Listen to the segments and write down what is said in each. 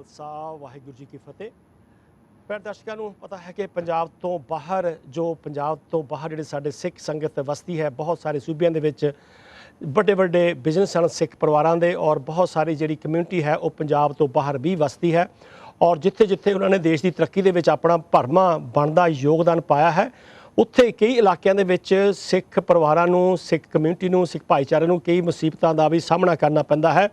खालसा वाहिगुरू जी की फतेह। पर दर्शकों को पता है कि पंजाब तो बाहर जिहड़े साडे सिख संगत वसती है, बहुत सारे सूबियां दे विच बड़े बड़े बिजनेस हैं सिख परिवारों के, और बहुत सारी जी कम्यूनिटी है वो पंजाब तो बाहर भी वसती है। और जिथे जिथे उन्होंने देश की तरक्की दे विच अपना भरमा बनदा योगदान पाया है, उत्थे कई इलाकों के विच सिख परिवारों नूं, सिख कम्यूनिटी नूं, सिख भाईचारे नूं कई मुसीबतों का भी सामना करना पैंदा है।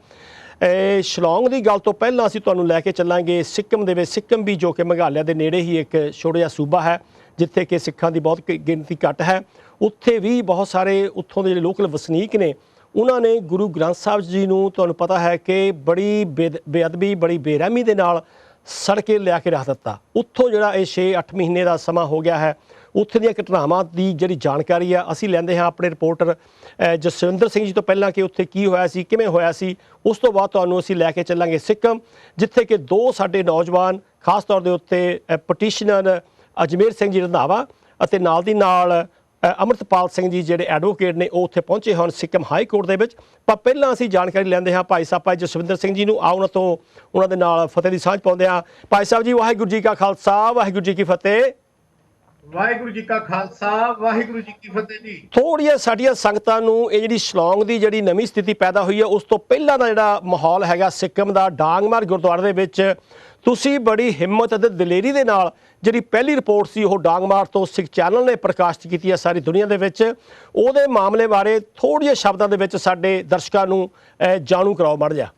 शिलोंग की गल तो पहला असीं तुहानूं लैके चलांगे सिक्किम दे विच। सिक्किम भी जो कि मेघालय के नेड़े ही एक छोटा जिहा सूबा है जिथे कि सिखां की बहुत गिनती घट है। उत्थे भी बहुत सारे उत्थों के लोकल वसनीक ने, उन्होंने गुरु ग्रंथ साहब जी नूं तुहानूं पता है कि बड़ी बेअदबी बड़ी बेरहमी दे नाल सड़ के लिया के रख दिता। उत्थों जिहड़ा ये 6-8 महीने का समा हो गया है, उत्थे दी घटनावां की जिहड़ी जानकारी है असीं लैंदे हां अपने रिपोर्टर जसविंदर सिंह जी तो पहलां कि उत्थे की होया सी, किवें होया सी। उस तो बाद तुहानूं असीं लैके चलांगे सिक्किम, जिथे कि 2 साडे नौजवान खास तौर के उत्ते पटिशनर अजमेर सिंह जी रंधावा अते नाल दी नाल अमृतपाल सिंह जी जिहड़े एडवोकेट ने वो उत्थे पहुंचे हैं सिक्किम हाई कोर्ट दे विच। पर पहलां असीं जानकारी लैंदे हां भाई साहब जसविंदर सिंह जी नूं। आओ उन्हां तों उन्हां दे नाल फतेह दी सांझ पाउंदे हां। भाई साहब जी वाहिगुरू जी का खालसा वाहिगुरू जी की फतेह। वाहिगुरू जी का खालसा वाहिगुरू जी की फतेह जी। थोड़िया साडियां संगतां नूं ये जिहड़ी शिलोंग दी जिहड़ी नवीं स्थिति पैदा हुई है उस तो पहला दा जिहड़ा माहौल हैगा सिक्किम दा डांगमार गुरुद्वारे दे विच तुसीं बड़ी हिम्मत अते दलेरी दे नाल जिहड़ी पहली रिपोर्ट सी वो डांगमार तो सिख चैनल ने प्रकाशित की है सारी दुनिया दे विच। उहदे मामले बारे थोड़िया शब्दां दे विच साडे दर्शकां नूं जाणू कराओ मड़ जा।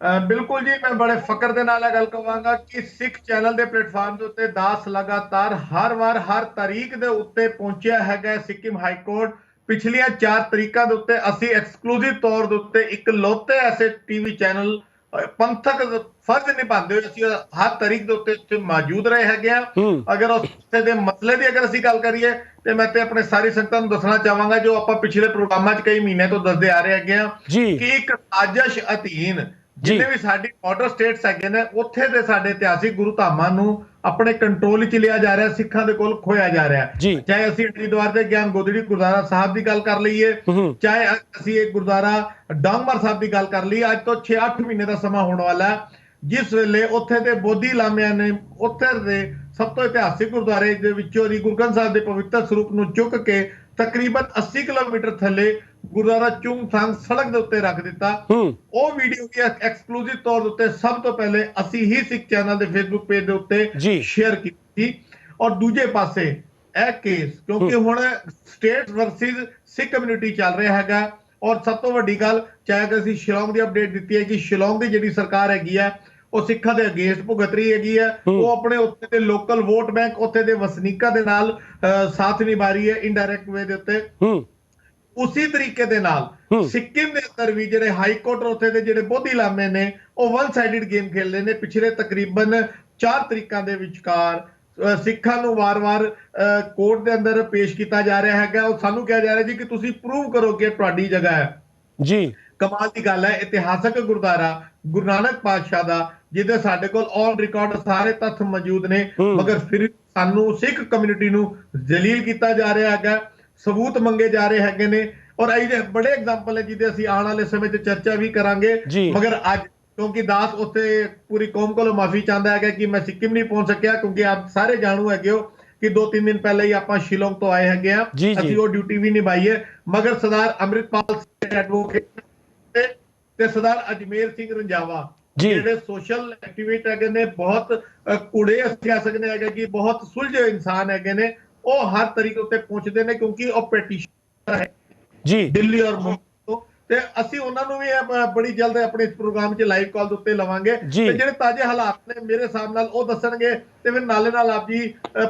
बिल्कुल जी, मैं बड़े फकर दे नाल गल कहांगा कि सिख चैनल दे प्लेटफार्म दे उत्ते दास लगातार हर वार हर तारीख दे उत्ते पहुंचिया हैगा सिक्किम हाई कोर्ट। पिछलियां 4 तरीकां दे उत्ते असीं एक्सक्लूसिव तौर दे उत्ते इकलौते ऐसे टीवी चैनल पंथक फर्ज निभांदे होए असीं हर तारीख दे उत्ते उत्ते मौजूद रहे हैगे आ। अगर उसते दे मसले दी अगर असीं गल करिए ते मैं ते अपने सारी संगतां नूं दसना चाहांगा जो आपां पिछले प्रोग्रामां च कई महीने तो दसदे आ रहे हैगे आ कि एक साजिश अधीन जिन्ने भी साडी बॉर्डर स्टेट्स हैगे ने उत्थे दे साडे इतिहासिक गुरु धामां नूं अपने कंट्रोल च लिया जा रहा, सिखां दे कोल खोया जा रहा है। चाहे असीं हरिद्वार दे ज्ञान गोदड़ी गुरुद्वारा साहब की गल कर लईए, चाहे असीं एक गुरुद्वारा डांगमार साहब की गल कर लईए। अज तो 6-8 महीने का समा होने वाला है जिस वेले उत्थे दे बोधी लामियां ने उत्थे दे सब तो इतिहासिक गुरुद्वारे दे विचों दी गुरु ग्रंथ साहब दे पवित्र स्वरूप नूं चुक के तकरीबन 80 किलोमीटर थले गुरुद्वारा चुंग संग सड़क दे उत्ते रख दिता। ਉਹ ਵੀਡੀਓ ਵੀ ਐਕਸਕਲੂਸਿਵ ਤੌਰ ਦੇ ਉੱਤੇ ਸਭ ਤੋਂ ਪਹਿਲੇ ਅਸੀਂ ਹੀ ਸਿੱਖ ਚੈਨਲ ਦੇ ਫੇਸਬੁੱਕ ਪੇਜ ਦੇ ਉੱਤੇ ਸ਼ੇਅਰ ਕੀਤੀ। ਔਰ ਦੂਜੇ ਪਾਸੇ ਇਹ ਕੇਸ ਕਿਉਂਕਿ ਹੁਣ ਸਟੇਟ ਵਰਸਸ ਸਿੱਖ ਕਮਿਊਨਿਟੀ ਚੱਲ ਰਿਹਾ ਹੈਗਾ। ਔਰ ਸਭ ਤੋਂ ਵੱਡੀ ਗੱਲ ਚਾਹੇ ਅਸੀਂ ਸ਼ਿਲੋਂਗ ਦੀ ਅਪਡੇਟ ਦਿੱਤੀ ਹੈ ਕਿ ਸ਼ਿਲੋਂਗ ਦੀ ਜਿਹੜੀ ਸਰਕਾਰ ਹੈਗੀ ਹੈ ਉਹ ਸਿੱਖਾਂ ਦੇ ਅਗੇਂਸਟ ਭੁਗਤ ਰਹੀ ਹੈਗੀ ਹੈ। ਉਹ ਆਪਣੇ ਉੱਤੇ ਦੇ ਲੋਕਲ ਵੋਟ ਬੈਂਕ ਉੱਥੇ ਦੇ ਵਸਨੀਕਾਂ ਦੇ ਨਾਲ ਸਾਥ ਨਿਭਾ ਰਹੀ ਹੈ ਇਨਡਾਇਰੈਕਟ ਵੇ ਦੇ ਉੱਤੇ। उसी तरीके दे नाल सिक्किम दे अंदर भी जेडे हाई कोर्ट उत्थे दे जेडे बोधी लामे ने वो वन साइडेड गेम खेल रहे ने। पिछले तकरीबन 4 तरीकां दे विचकार सिखां नूं वार-वार कोर्ट दे अंदर पेश किया जा रहा है और सानू कहा जा रहा है जी कि तुसीं प्रूव करो कि तुहाडी जगह है जी। कमाल की गल है, इतिहासक गुरुद्वारा गुरु नानक पातशाह दा जिहदे साडे कोल ऑन रिकॉर्ड सारे तत्थ मौजूद ने, मगर फिर सानू सिख कम्यूनिटी नूं जलील किया जा रहा है, सबूत मंगे जा रहे हैगे ने। और अजे बड़े एग्जाम्पल है जिहदे असीं आने वाले समय च चर्चा भी करांगे। मगर अज क्योंकि दास उत्थे पूरी कौम कोलों माफी चाहता है कि मैं सिक्किम नहीं पहुंच सकिया, क्योंकि आप सारे जाणू हैगे हो कि 2-3 दिन पहले ही आपां शिलोंग तो आए हैगे आ, असीं वो ड्यूटी भी निभाई है। मगर सरदार अमृतपाल सिंह एडवोकेट ते सरदार अजमेर सिंह रंजावा ਜਿਹੜੇ ਸੋਸ਼ਲ ਐਕਟੀਵਿਸਟ ਹੈਗੇ ਨੇ, ਬਹੁਤ ਕੂੜੇ ਅਸੀਂ ਆ ਸਕਦੇ ਹੈਗੇ ਕਿ ਬਹੁਤ ਸੁਲਝੇ ਇਨਸਾਨ ਹੈਗੇ ਨੇ, ਉਹ ਹਰ ਤਰੀਕੇ ਉੱਤੇ ਪਹੁੰਚਦੇ ਨੇ ਕਿਉਂਕਿ ਉਹ ਪੈਟੀਸ਼ਨ ਹੈ ਜੀ ਦਿੱਲੀ ਔਰ ਮੁੰਬਈ ਤੋਂ। ਤੇ ਅਸੀਂ ਉਹਨਾਂ ਨੂੰ ਵੀ ਬੜੀ ਜਲਦ ਆਪਣੇ ਇਸ ਪ੍ਰੋਗਰਾਮ 'ਚ ਲਾਈਵ ਕਾਲ ਦੇ ਉੱਤੇ ਲਵਾਂਗੇ ਤੇ ਜਿਹੜੇ ਤਾਜ਼ੇ ਹਾਲਾਤ ਨੇ ਮੇਰੇ ਹਿਸਾਬ ਨਾਲ ਉਹ ਦੱਸਣਗੇ ਤੇ ਫਿਰ ਨਾਲੇ ਨਾਲ ਆਪ ਜੀ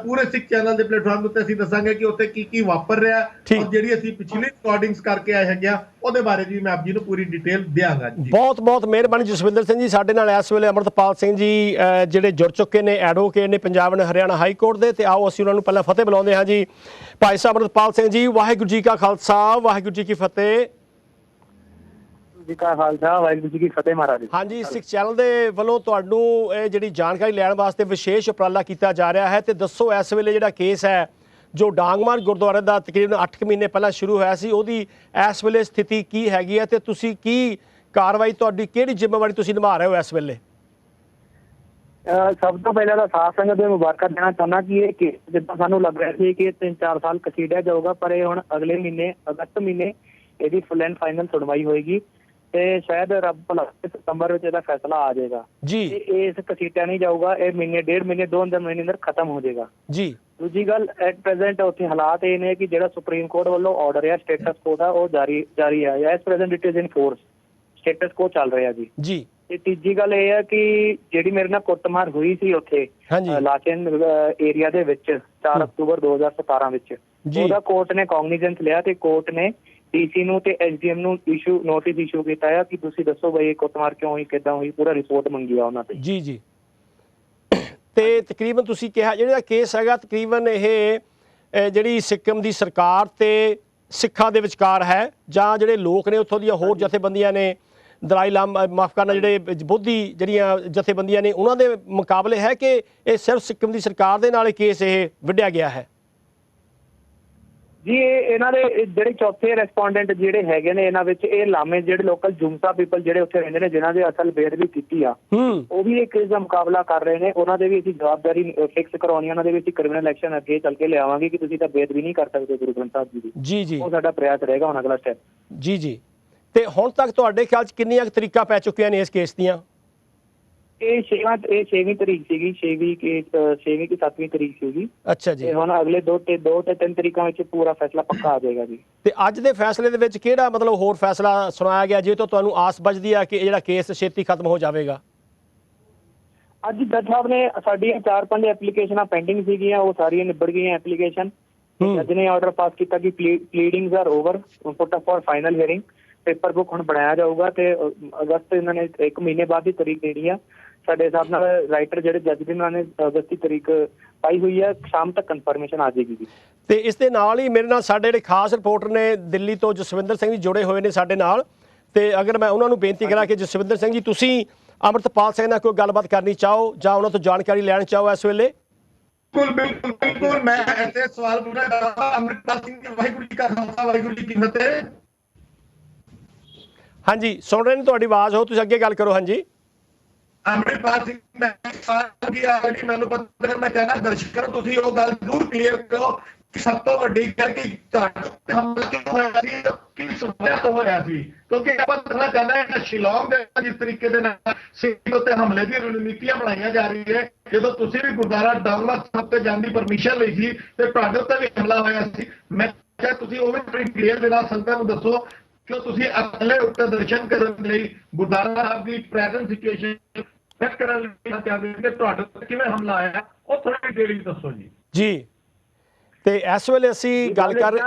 ਪੂਰੇ ਸਿੱਖ ਚੈਨਲ ਦੇ ਪਲੇਟਫਾਰਮ ਦੇ ਉੱਤੇ ਅਸੀਂ ਦੱਸਾਂਗੇ ਕਿ ਉੱਥੇ ਕੀ ਕੀ ਵਾਪਰ ਰਿਹਾ ਔਰ ਜਿਹੜੀ ਅਸੀਂ ਪਿਛਲੀ ਰਿਕਾਰਡਿੰਗਸ ਕਰਕੇ ਆਏ ਹੈਗੇ ਆ ਉਹਦੇ ਬਾਰੇ ਵੀ ਮੈਂ ਆਪ ਜੀ ਨੂੰ ਪੂਰੀ ਡਿਟੇਲ ਦਿਆਂਗਾ ਜੀ। ਬਹੁਤ ਬਹੁਤ ਮਿਹਰਬਾਨੀ ਜਸਵਿੰਦਰ ਸਿੰਘ ਜੀ। ਸਾਡੇ ਨਾਲ ਇਸ ਵੇਲੇ ਅਮਰਤਪਾਲ ਸਿੰਘ ਜੀ ਜਿਹੜੇ ਜੁੜ ਚੁੱਕੇ ਨੇ, ਐਡਵੋਕੇਟ ਨੇ ਪੰਜਾਬ ਨੇ ਹਰਿਆਣਾ ਹਾਈ ਕੋਰਟ ਦੇ। ਤੇ ਆਓ ਅਸੀਂ ਉਹਨਾਂ ਨੂੰ ਪਹਿਲਾਂ ਫਤਿਹ ਬੁਲਾਉਂਦੇ ਹਾਂ ਜੀ। ਭਾਈ ਸਾਹਿਬ ਅਮਰਤਪਾਲ ਸਿੰਘ ਜੀ, ਵਾਹਿਗੁਰੂ ਜੀ ਕਾ ਖਾਲਸਾ ਵਾਹਿਗੁਰੂ ਜੀ ਕੀ ਫਤਿਹ। जी का खालसा वाहिगुरू जी की फतेह महाराज। हाँ जी, सिख चैनल के वालों तुहानू जिहड़ी जानकारी लैण वास्ते विशेष उपराला किया जा रहा है। तो दसो इस वेले जिहड़ा केस है जो डांगमार गुरुद्वारे का तकरीबन 8 महीने पहले शुरू होया सी, उहदी इस वेले स्थिति की हैगी है ते तुसीं की कार्रवाई तुहाडी किहड़ी जिम्मेवारी तुसीं निभा रहे हो इस वेले? ਸਭ ਤੋਂ ਪਹਿਲਾਂ ਤਾਂ ਸਾਧ ਸੰਗਤ ਨੂੰ ਮੁਬਾਰਕਾਂ ਦੇਣਾ ਚਾਹੁੰਦਾ ਕਿ ਇਹ ਕੇਸ ਜਿੱਦਾਂ ਸਾਨੂੰ ਲੱਗ ਰਿਹਾ ਸੀ ਕਿ 3-4 ਸਾਲ ਕਸੀੜਿਆ ਜਾਊਗਾ, ਪਰ ਇਹ ਹੁਣ ਅਗਲੇ ਮਹੀਨੇ ਅਗਸਤ ਮਹੀਨੇ ਇਹਦੀ ਫੁੱਲ ਐਂਡ ਫਾਈਨਲ ਸੁਣਵਾਈ ਹੋਏਗੀ ਤੇ ਸ਼ਾਇਦ ਰੱਬ ਭਲਾ ਸਤੰਬਰ ਵਿੱਚ ਇਹਦਾ ਫੈਸਲਾ ਆ ਜਾਏਗਾ ਜੀ। ਇਸ ਕਸੀਟਿਆ ਨਹੀਂ ਜਾਊਗਾ, ਇਹ ਮਹੀਨੇ 1.5 ਮਹੀਨੇ 2 ਮਹੀਨੇ ਅੰਦਰ ਖਤਮ ਹੋ ਜਾਏਗਾ ਜੀ। ਦੂਜੀ ਗੱਲ, ਐਟ ਪ੍ਰੈਜ਼ੈਂਟ ਉੱਥੇ ਹਾਲਾਤ ਇਹ ਨੇ ਕਿ ਜਿਹੜਾ ਸੁਪਰੀਮ ਕੋਰਟ ਵੱਲੋਂ ਆਰਡਰ ਹੈ ਸਟੇਟਸ ਕੋ ਦਾ ਉਹ ਜਾਰੀ ਹੈ। As present it is in force, status quo ਚੱਲ ਰਿਹਾ ਜੀ। ਤੇ ਤੀਜੀ ਗੱਲ ਇਹ ਹੈ ਕਿ ਜਿਹੜੀ ਮੇਰੇ ਨਾਲ ਕੁੱਟਮਾਰ ਹੋਈ ਸੀ ਉੱਥੇ ਲਾਚਨ ਏਰੀਆ ਦੇ ਵਿੱਚ 4 ਅਕਤੂਬਰ 2017 ਵਿੱਚ, ਉਹਦਾ ਕੋਰਟ ਨੇ ਕੌਗਨੀਜੈਂਸ ਲਿਆ ਤੇ ਕੋਰਟ ਨੇ ਡੀਸੀ ਨੂੰ ਤੇ ਐਸਡੀਐਮ ਨੂੰ ਨੋਟਿਸ ਇਸ਼ੂ ਕੀਤਾ ਹੈ ਕਿ ਤੁਸੀਂ ਦੱਸੋ ਬਈ ਇਹ ਕੁੱਟਮਾਰ ਕਿਉਂ ਹੋਈ, ਕਿੱਦਾਂ ਹੋਈ, ਪੂਰਾ ਰਿਪੋਰਟ ਮੰਗੀ ਆ ਉਹਨਾਂ ਤੇ ਜੀ। ਤੇ ਤਕਰੀਬਨ ਤੁਸੀਂ ਕਿਹਾ ਜਿਹੜਾ ਕੇਸ ਹੈਗਾ ਤਕਰੀਬਨ ਇਹ ਜਿਹੜੀ ਸਿੱਕਮ ਦੀ ਸਰਕਾਰ ਤੇ ਸਿੱਖਾਂ ਦੇ ਵਿਚਕਾਰ ਹੈ, ਜਾਂ ਜਿਹੜੇ ਲੋਕ ਨੇ ਉੱਥੋਂ ਦੀਆਂ ਹੋਰ ਜਥੇਬੰਦੀਆਂ ਨੇ, ਦਲਾਈ ਲਾਮਾ ਮਾਫ ਕਰਨਾ, ਜਿਹੜੇ ਬੋਧੀ ਜਿਹੜੀਆਂ ਜਥੇਬੰਦੀਆਂ ਨੇ ਉਹਨਾਂ ਦੇ ਮੁਕਾਬਲੇ ਹੈ ਕਿ ਇਹ ਸਿਰਫ ਸਿੱਕਮ ਦੀ ਸਰਕਾਰ ਦੇ ਨਾਲ ਕੇਸ ਇਹ ਵਿੱਢਿਆ ਗਿਆ ਹੈ? ਜੀ ਇਹਨਾਂ ਦੇ ਜਿਹੜੇ ਚੌਥੇ ਰੈਸਪੋਂਡੈਂਟ ਜਿਹੜੇ ਹੈਗੇ ਨੇ ਇਹਨਾਂ ਵਿੱਚ ਇਹ ਲਾਮੇ ਜਿਹੜੇ ਲੋਕਲ ਜੁਮਸਾ ਪੀਪਲ ਜਿਹੜੇ ਉੱਥੇ ਰਹਿੰਦੇ ਨੇ ਜਿਨ੍ਹਾਂ ਦੇ ਅਸਲ ਬੇਅਦਬੀ ਕੀਤੀ ਆ, ਉਹ ਵੀ ਇਹ ਕੇਸ ਦਾ ਮੁਕਾਬਲਾ ਕਰ ਰਹੇ ਨੇ। ਉਹਨਾਂ ਦੇ ਵੀ ਅਸੀਂ ਜਵਾਬਦਾਰੀ ਫਿਕਸ ਕਰਾਉਣੀ, ਉਹਨਾਂ ਦੇ ਵੀ ਅਸੀਂ ਕ੍ਰਿਮੀਨਲ ਐਕਸ਼ਨ ਅੱਗੇ ਚੱਲ ਕੇ ਲਿਆਵਾਂਗੇ ਕਿ ਤੁਸੀਂ ਤਾਂ ਬੇਅਦਬੀ ਨਹੀਂ ਕਰ ਸਕਦੇ ਗੁਰੂ ਗ੍ਰੰਥ ਸਾਹਿਬ ਜੀ ਦੀ। ਉਹ ਸਾਡਾ ਪ੍ਰਯਾਸ ਰਹੇਗਾ ਹੁਣ ਅਗਲਾ ਸਟੈਪ ਜੀ। ਤੇ ਹੁਣ ਤੱਕ ਤੁਹਾਡੇ ਖਿਆਲ 'ਚ ਕਿੰਨੀਆਂ ਤਰੀਕਾਂ ਪੈ ਚੁੱਕੀਆਂ ਨੇ ਇਸ ਕੇਸ ਦੀਆਂ? ਇਹ 6ਵੀਂ ਤਰੀਕ ਸੀਗੀ, 6ਵੀਂ ਕਿ 7ਵੀਂ ਤਰੀਕ ਸੀਗੀ। ਅੱਛਾ ਜੀ। ਹੁਣ ਅਗਲੇ 2 ਤੇ 3 ਤਰੀਕਾਂ ਵਿੱਚ ਪੂਰਾ ਫੈਸਲਾ ਪੱਕਾ ਆ ਜਾਏਗਾ ਜੀ। ਤੇ ਅੱਜ ਦੇ ਫੈਸਲੇ ਦੇ ਵਿੱਚ ਕਿਹੜਾ ਮਤਲਬ ਹੋਰ ਫੈਸਲਾ ਸੁਣਾਇਆ ਗਿਆ ਜੇ ਤੋਂ ਤੁਹਾਨੂੰ ਆਸ ਬਚਦੀ ਆ ਕਿ ਇਹ ਜਿਹੜਾ ਕੇਸ ਛੇਤੀ ਖਤਮ ਹੋ ਜਾਵੇਗਾ? ਅੱਜ ਜੱਜ ਸਾਹਿਬ ਨੇ ਸਾਡੀਆਂ 4-5 ਐਪਲੀਕੇਸ਼ਨਾਂ ਪੈਂਡਿੰਗ ਸੀਗੀਆਂ, ਉਹ ਸਾਰੀਆਂ ਨਿਬੜ ਗਈਆਂ ਐਪਲੀਕੇਸ਼ਨ। ਜੱਜ ਨੇ ਆਰਡਰ ਪਾਸ ਕੀਤਾ ਕਿ pleadings are over, put up for final hearing. Paper book ਹੁਣ ਬਣਾਇਆ ਜਾਊਗਾ ਤੇ ਅਗਸਤ ਇਹਨਾਂ ਨੇ 1 ਮਹੀਨੇ ਬਾਅਦ ਦੀ ਤਰੀਕ ਦੇਣੀ ਆ। ਸਾਡੇ ਹਿਸਾਬ ਨਾਲ ਰਾਈਟਰ ਜਿਹੜੇ ਜੱਜ ਦੇ ਉਹਨਾਂ ਨੇ ਅਗਸਤ ਦੀ ਤਰੀਕ ਪਾਈ ਹੋਈ ਹੈ, ਸ਼ਾਮ ਤੱਕ ਕਨਫਰਮੇਸ਼ਨ ਆ ਜਾਏਗੀ ਜੀ। ਤੇ ਇਸ ਦੇ ਨਾਲ ਹੀ ਮੇਰੇ ਨਾਲ ਸਾਡੇ ਜਿਹੜੇ ਖਾਸ ਰਿਪੋਰਟਰ ਨੇ ਦਿੱਲੀ ਤੋਂ ਜਸਵਿੰਦਰ ਸਿੰਘ ਜੀ ਜੁੜੇ ਹੋਏ ਨੇ ਸਾਡੇ ਨਾਲ, ਤੇ ਅਗਰ ਮੈਂ ਉਹਨਾਂ ਨੂੰ ਬੇਨਤੀ ਕਰਾਂ ਕਿ ਜਸਵਿੰਦਰ ਸਿੰਘ ਜੀ ਤੁਸੀਂ ਅੰਮ੍ਰਿਤਪਾਲ ਸਿੰਘ ਨਾਲ ਕੋਈ ਗੱਲਬਾਤ ਕਰਨੀ ਚਾਹੋ ਜਾਂ ਉਹਨਾਂ ਤੋਂ ਜਾਣਕਾਰੀ ਲੈਣ ਚਾਹੋ ਇਸ ਵੇਲੇ? ਬਿਲਕੁਲ ਮੈਂ ਐਸੇ ਸਵਾਲ ਪੂਰਾ ਕਰਾਂਗਾ। ਅੰਮ੍ਰਿਤਪਾਲ ਸਿੰਘ ਜੀ, ਵਾਹਿਗੁਰੂ ਜੀ ਕਾ ਖਾਲਸਾ ਵਾਹਿਗੁਰੂ ਜੀ ਕੀ ਫਤਿਹ। ਹਾਂਜੀ, ਸੁਣ ਰਹੇ ਨੇ ਤੁਹਾਡੀ ਆਵਾਜ਼, ਹੋ ਤੁਸੀਂ ਅੱਗੇ ਗੱਲ ਕਰੋ। ਹਾਂਜੀ ਅੰਮ੍ਰਿਤਪਾਲ ਸਿੰਘ, ਮੈਂ ਮੈਨੂੰ ਪਤਾ, ਮੈਂ ਕਹਿਣਾ ਦਰਸ਼ਕਾਂ ਨੂੰ ਤੁਸੀਂ ਉਹ ਗੱਲ ਜ਼ਰੂਰ ਕਲੀਅਰ ਕਰੋ ਕਿ ਸਭ ਤੋਂ ਵੱਡੀ ਗੱਲ ਕਿ ਹਮਲਾ ਕਿਉਂ ਹੋਇਆ ਸੀ, ਕੀ ਸੁਣਿਆ ਤੋਂ ਹੋਇਆ ਸੀ, ਕਿਉਂਕਿ ਆਪਾਂ ਦੱਸਣਾ ਚਾਹੁੰਦੇ ਹਾਂ ਸ਼ਿਲੌਂਗ ਦੇ ਜਿਸ ਤਰੀਕੇ ਦੇ ਨਾਲ ਸਿੱਖ ਉੱਤੇ ਹਮਲੇ ਦੀ ਰਣਨੀਤੀਆਂ ਬਣਾਈਆਂ ਜਾ ਰਹੀ ਹੈ। ਜਦੋਂ ਤੁਸੀਂ ਵੀ ਗੁਰਦੁਆਰਾ ਡਾਂਗਲਾ ਸਾਹਿਬ ਤੇ ਜਾਣ ਦੀ ਪਰਮਿਸ਼ਨ ਲਈ ਸੀ ਤੇ ਤੁਹਾਡੇ ਉੱਤੇ ਵੀ ਹਮਲਾ ਹੋਇਆ ਸੀ, ਮੈਂ ਕਿਹਾ ਤੁਸੀਂ ਉਹ ਵੀ ਬੜੀ ਕਲੀਅਰ ਦੇ ਨਾਲ ਸੰਗਤਾਂ ਨੂੰ ਦੱਸੋ ਕਿ ਤੁਸੀਂ ਅਕਲੇ ਉੱਤੇ ਦਰਸ਼ਨ ਕਰਨ ਲਈ ਗੁਰਦੁਆਰਾ ਸਾਹਿਬ ਦੀ ਪ੍ਰੈਜ਼ੈਂਟ ਸਿਚੁਏਸ਼ਨ ਚੈੱਕ ਕਰਨ ਲਈ ਚਾਹੁੰਦੇ ਕਿ ਤੁਹਾਡੇ ਉੱਤੇ ਕਿਵੇਂ ਹਮਲਾ ਆਇਆ, ਉਹ ਥੋੜੀ ਡਿਟੇਲ ਦੱਸੋ ਜੀ। ਤੇ ਇਸ ਵੇਲੇ ਅਸੀਂ ਗੱਲ ਕਰ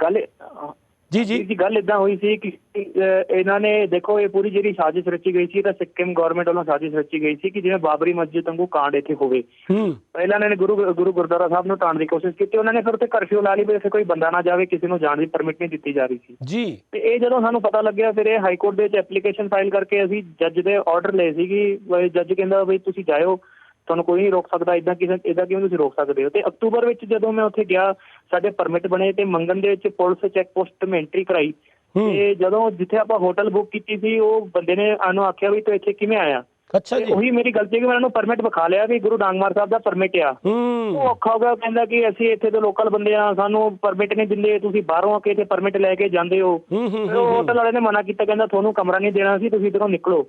ਗੱਲ ਏਦਾਂ ਹੋਈ ਸੀ ਕਿ ਇਹਨਾਂ ਨੇ ਦੇਖੋ ਇਹ ਪੂਰੀ ਜਿਹੜੀ ਸਾਜ਼ਿਸ਼ ਰਚੀ ਗਈ ਸੀ ਤਾਂ ਸਿੱਕਿਮ ਗਵਰਨਮੈਂਟ ਵੱਲੋਂ ਸਾਜ਼ਿਸ਼ ਰਚੀ ਗਈ ਸੀ ਕਿ ਜਿਵੇਂ ਬਾਬਰੀ ਮਸਜਿਦ ਵਾਂਗੂ ਕਾਂਡ ਇੱਥੇ ਹੋਵੇ। ਪਹਿਲਾਂ ਇਹਨਾਂ ਨੇ ਗੁਰੂ ਗੁਰਦੁਆਰਾ ਸਾਹਿਬ ਨੂੰ ਢਾਣ ਦੀ ਕੋਸ਼ਿਸ਼ ਕੀਤੀ, ਉਹਨਾਂ ਨੇ ਫਿਰ ਉੱਥੇ ਕਰਫਿਊ ਲਾ ਲਈ ਵੀ ਇੱਥੇ ਕੋਈ ਬੰਦਾ ਨਾ ਜਾਵੇ, ਕਿਸੇ ਨੂੰ ਜਾਣ ਦੀ ਪਰਮਿਟ ਨਹੀਂ ਦਿੱਤੀ ਜਾ ਰਹੀ ਸੀ ਤੇ ਇਹ ਜਦੋਂ ਸਾਨੂੰ ਪਤਾ ਲੱਗਿਆ ਫਿਰ ਇਹ ਹਾਈ ਕੋਰਟ ਦੇ ਵਿੱਚ ਐਪਲੀਕੇਸ਼ਨ ਫਾਈਲ ਕਰਕੇ ਅਸੀਂ ਜੱਜ ਦੇ ਆਰਡਰ ਲਏ ਸੀ ਕਿ ਜੱਜ ਕਹਿੰਦਾ ਬਈ ਤੁਸੀਂ ਜਾਇਓ, ਤੁਹਾਨੂੰ ਕੋਈ ਨਹੀਂ ਰੋਕ ਸਕਦਾ, ਇੱਦਾਂ ਕਿਵੇਂ ਤੁਸੀਂ ਰੋਕ ਸਕਦੇ ਹੋ। ਤੇ ਅਕਤੂਬਰ ਵਿੱਚ ਜਦੋਂ ਮੈਂ ਉੱਥੇ ਗਿਆ, ਸਾਡੇ ਪਰਮਿਟ ਬਣੇ ਤੇ ਮੰਗਣ ਦੇ ਵਿੱਚ ਪੁਲਿਸ ਚੈੱਕ ਪੋਸਟ ਮੈਂ ਐਂਟਰੀ ਕਰਾਈ ਤੇ ਜਦੋਂ ਜਿੱਥੇ ਆਪਾਂ ਹੋਟਲ ਬੁੱਕ ਕੀਤੀ ਸੀ ਉਹ ਬੰਦੇ ਨੇ ਸਾਨੂੰ ਆਖਿਆ ਵੀ ਤੂੰ ਇੱਥੇ ਕਿਵੇਂ ਆਇਆ। ਅੱਛਾ ਜੀ। ਉਹੀ ਮੇਰੀ ਗਲਤੀ ਕਿ ਮੈਂ ਉਹਨੂੰ ਪਰਮਿਟ ਵਿਖਾ ਲਿਆ ਵੀ ਗੁਰੂ ਨਾਨਕ ਸਾਹਿਬ ਦਾ ਪਰਮਿਟ ਆ। ਉਹ ਔਖਾ ਹੋ ਗਿਆ, ਕਹਿੰਦਾ ਕਿ ਅਸੀਂ ਇੱਥੇ ਦੇ ਲੋਕਲ ਬੰਦੇ ਆ, ਸਾਨੂੰ ਪਰਮਿਟ ਨਹੀਂ ਦਿੰਦੇ, ਤੁਸੀਂ ਬਾਹਰੋਂ ਆ ਕੇ ਇੱਥੇ ਪਰਮਿਟ ਲੈ ਕੇ ਜਾਂਦੇ ਹੋ। ਫਿਰ ਉਹ ਹੋਟਲ ਵਾਲੇ ਨੇ ਮਨਾ ਕੀਤਾ, ਕਹਿੰਦਾ ਤੁਹਾਨੂੰ ਕਮਰਾ ਨਹੀਂ ਦੇਣਾ ਸੀ, ਤੁਸੀਂ ਇੱਧਰੋਂ ਨਿਕਲੋ।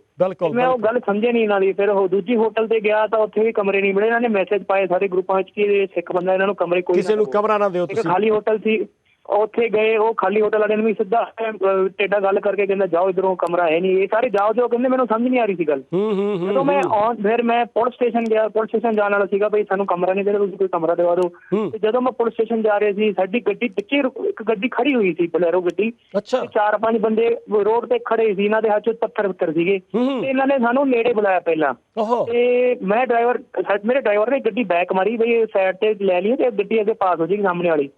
ਮੈਂ ਉਹ ਗੱਲ ਸਮਝੇ ਨਹੀਂ ਇਹਨਾਂ ਦੀ। ਫਿਰ ਉਹ ਦੂਜੀ ਹੋਟਲ ਤੇ ਗਿਆ ਤਾਂ ਉੱਥੇ ਵੀ ਕਮਰੇ ਨਹੀਂ ਮਿਲੇ। ਇਹਨਾਂ ਨੇ ਮੈਸੇਜ ਪਾਏ ਸਾਰੇ ਗਰੁੱਪਾਂ ਵਿੱਚ ਕਿ ਸਿੱਖ ਬੰਦਾ, ਇਹਨਾਂ ਨੂੰ ਕਮਰੇ ਕੋਈ ਕਿਸੇ ਨੂੰ ਕਮਰਾ ਨਾ ਦਿਓ। ਖਾਲੀ ਹੋਟਲ ਸੀ, ਉੱਥੇ ਗਏ, ਉਹ ਖਾਲੀ ਹੋਟਲ ਵਾਲੇ ਨੇ ਵੀ ਸਿੱਧਾ ਟੇਡਾ ਗੱਲ ਕਰਕੇ ਕਹਿੰਦਾ ਜਾਓ ਇੱਧਰੋਂ, ਕਮਰਾ ਹੈ ਨਹੀਂ। ਇਹ ਸਾਰੇ ਜਾਓ ਕਹਿੰਦੇ, ਮੈਨੂੰ ਸਮਝ ਨਹੀਂ ਆ ਰਹੀ ਸੀ ਗੱਲ। ਜਦੋਂ ਫਿਰ ਮੈਂ ਪੁਲਿਸ ਸਟੇਸ਼ਨ ਗਿਆ, ਪੁਲਿਸ ਸਟੇਸ਼ਨ ਜਾਣ ਵਾਲਾ ਸੀਗਾ ਬਈ ਸਾਨੂੰ ਕਮਰਾ ਨਹੀਂ ਦੇ ਰਹੇ, ਤੁਸੀਂ ਕੋਈ ਕਮਰਾ ਦਿਵਾ ਦਿਓ। ਤੇ ਜਦੋਂ ਮੈਂ ਪੁਲਿਸ ਸਟੇਸ਼ਨ ਜਾ ਰਿਹਾ ਸੀ, ਸਾਡੀ ਗੱਡੀ ਪਿੱਛੇ ਇੱਕ ਗੱਡੀ ਖੜੀ ਹੋਈ ਸੀ, ਬਲੈਰੋ ਗੱਡੀ। 4-5 ਬੰਦੇ ਰੋਡ ਤੇ ਖੜੇ ਸੀ, ਇਹਨਾਂ ਦੇ ਹੱਥ 'ਚ ਪੱਥਰ ਸੀਗੇ ਤੇ ਇਹਨਾਂ ਨੇ ਸਾਨੂੰ ਨੇੜੇ ਬੁਲਾਇਆ ਪਹਿਲਾਂ। ਤੇ ਮੇਰੇ ਡਰਾਈਵਰ ਨੇ ਗੱਡੀ ਬੈਕ ਮਾਰੀ ਬਈ ਸਾਈਡ ਤੇ ਲੈ ਲਈ ਤੇ ਗੱਡੀ ਅੱਗੇ ਪਾਸ ਹੋ ਜਾਏਗੀ ਸਾਹਮਣੇ ਵਾਲੀ।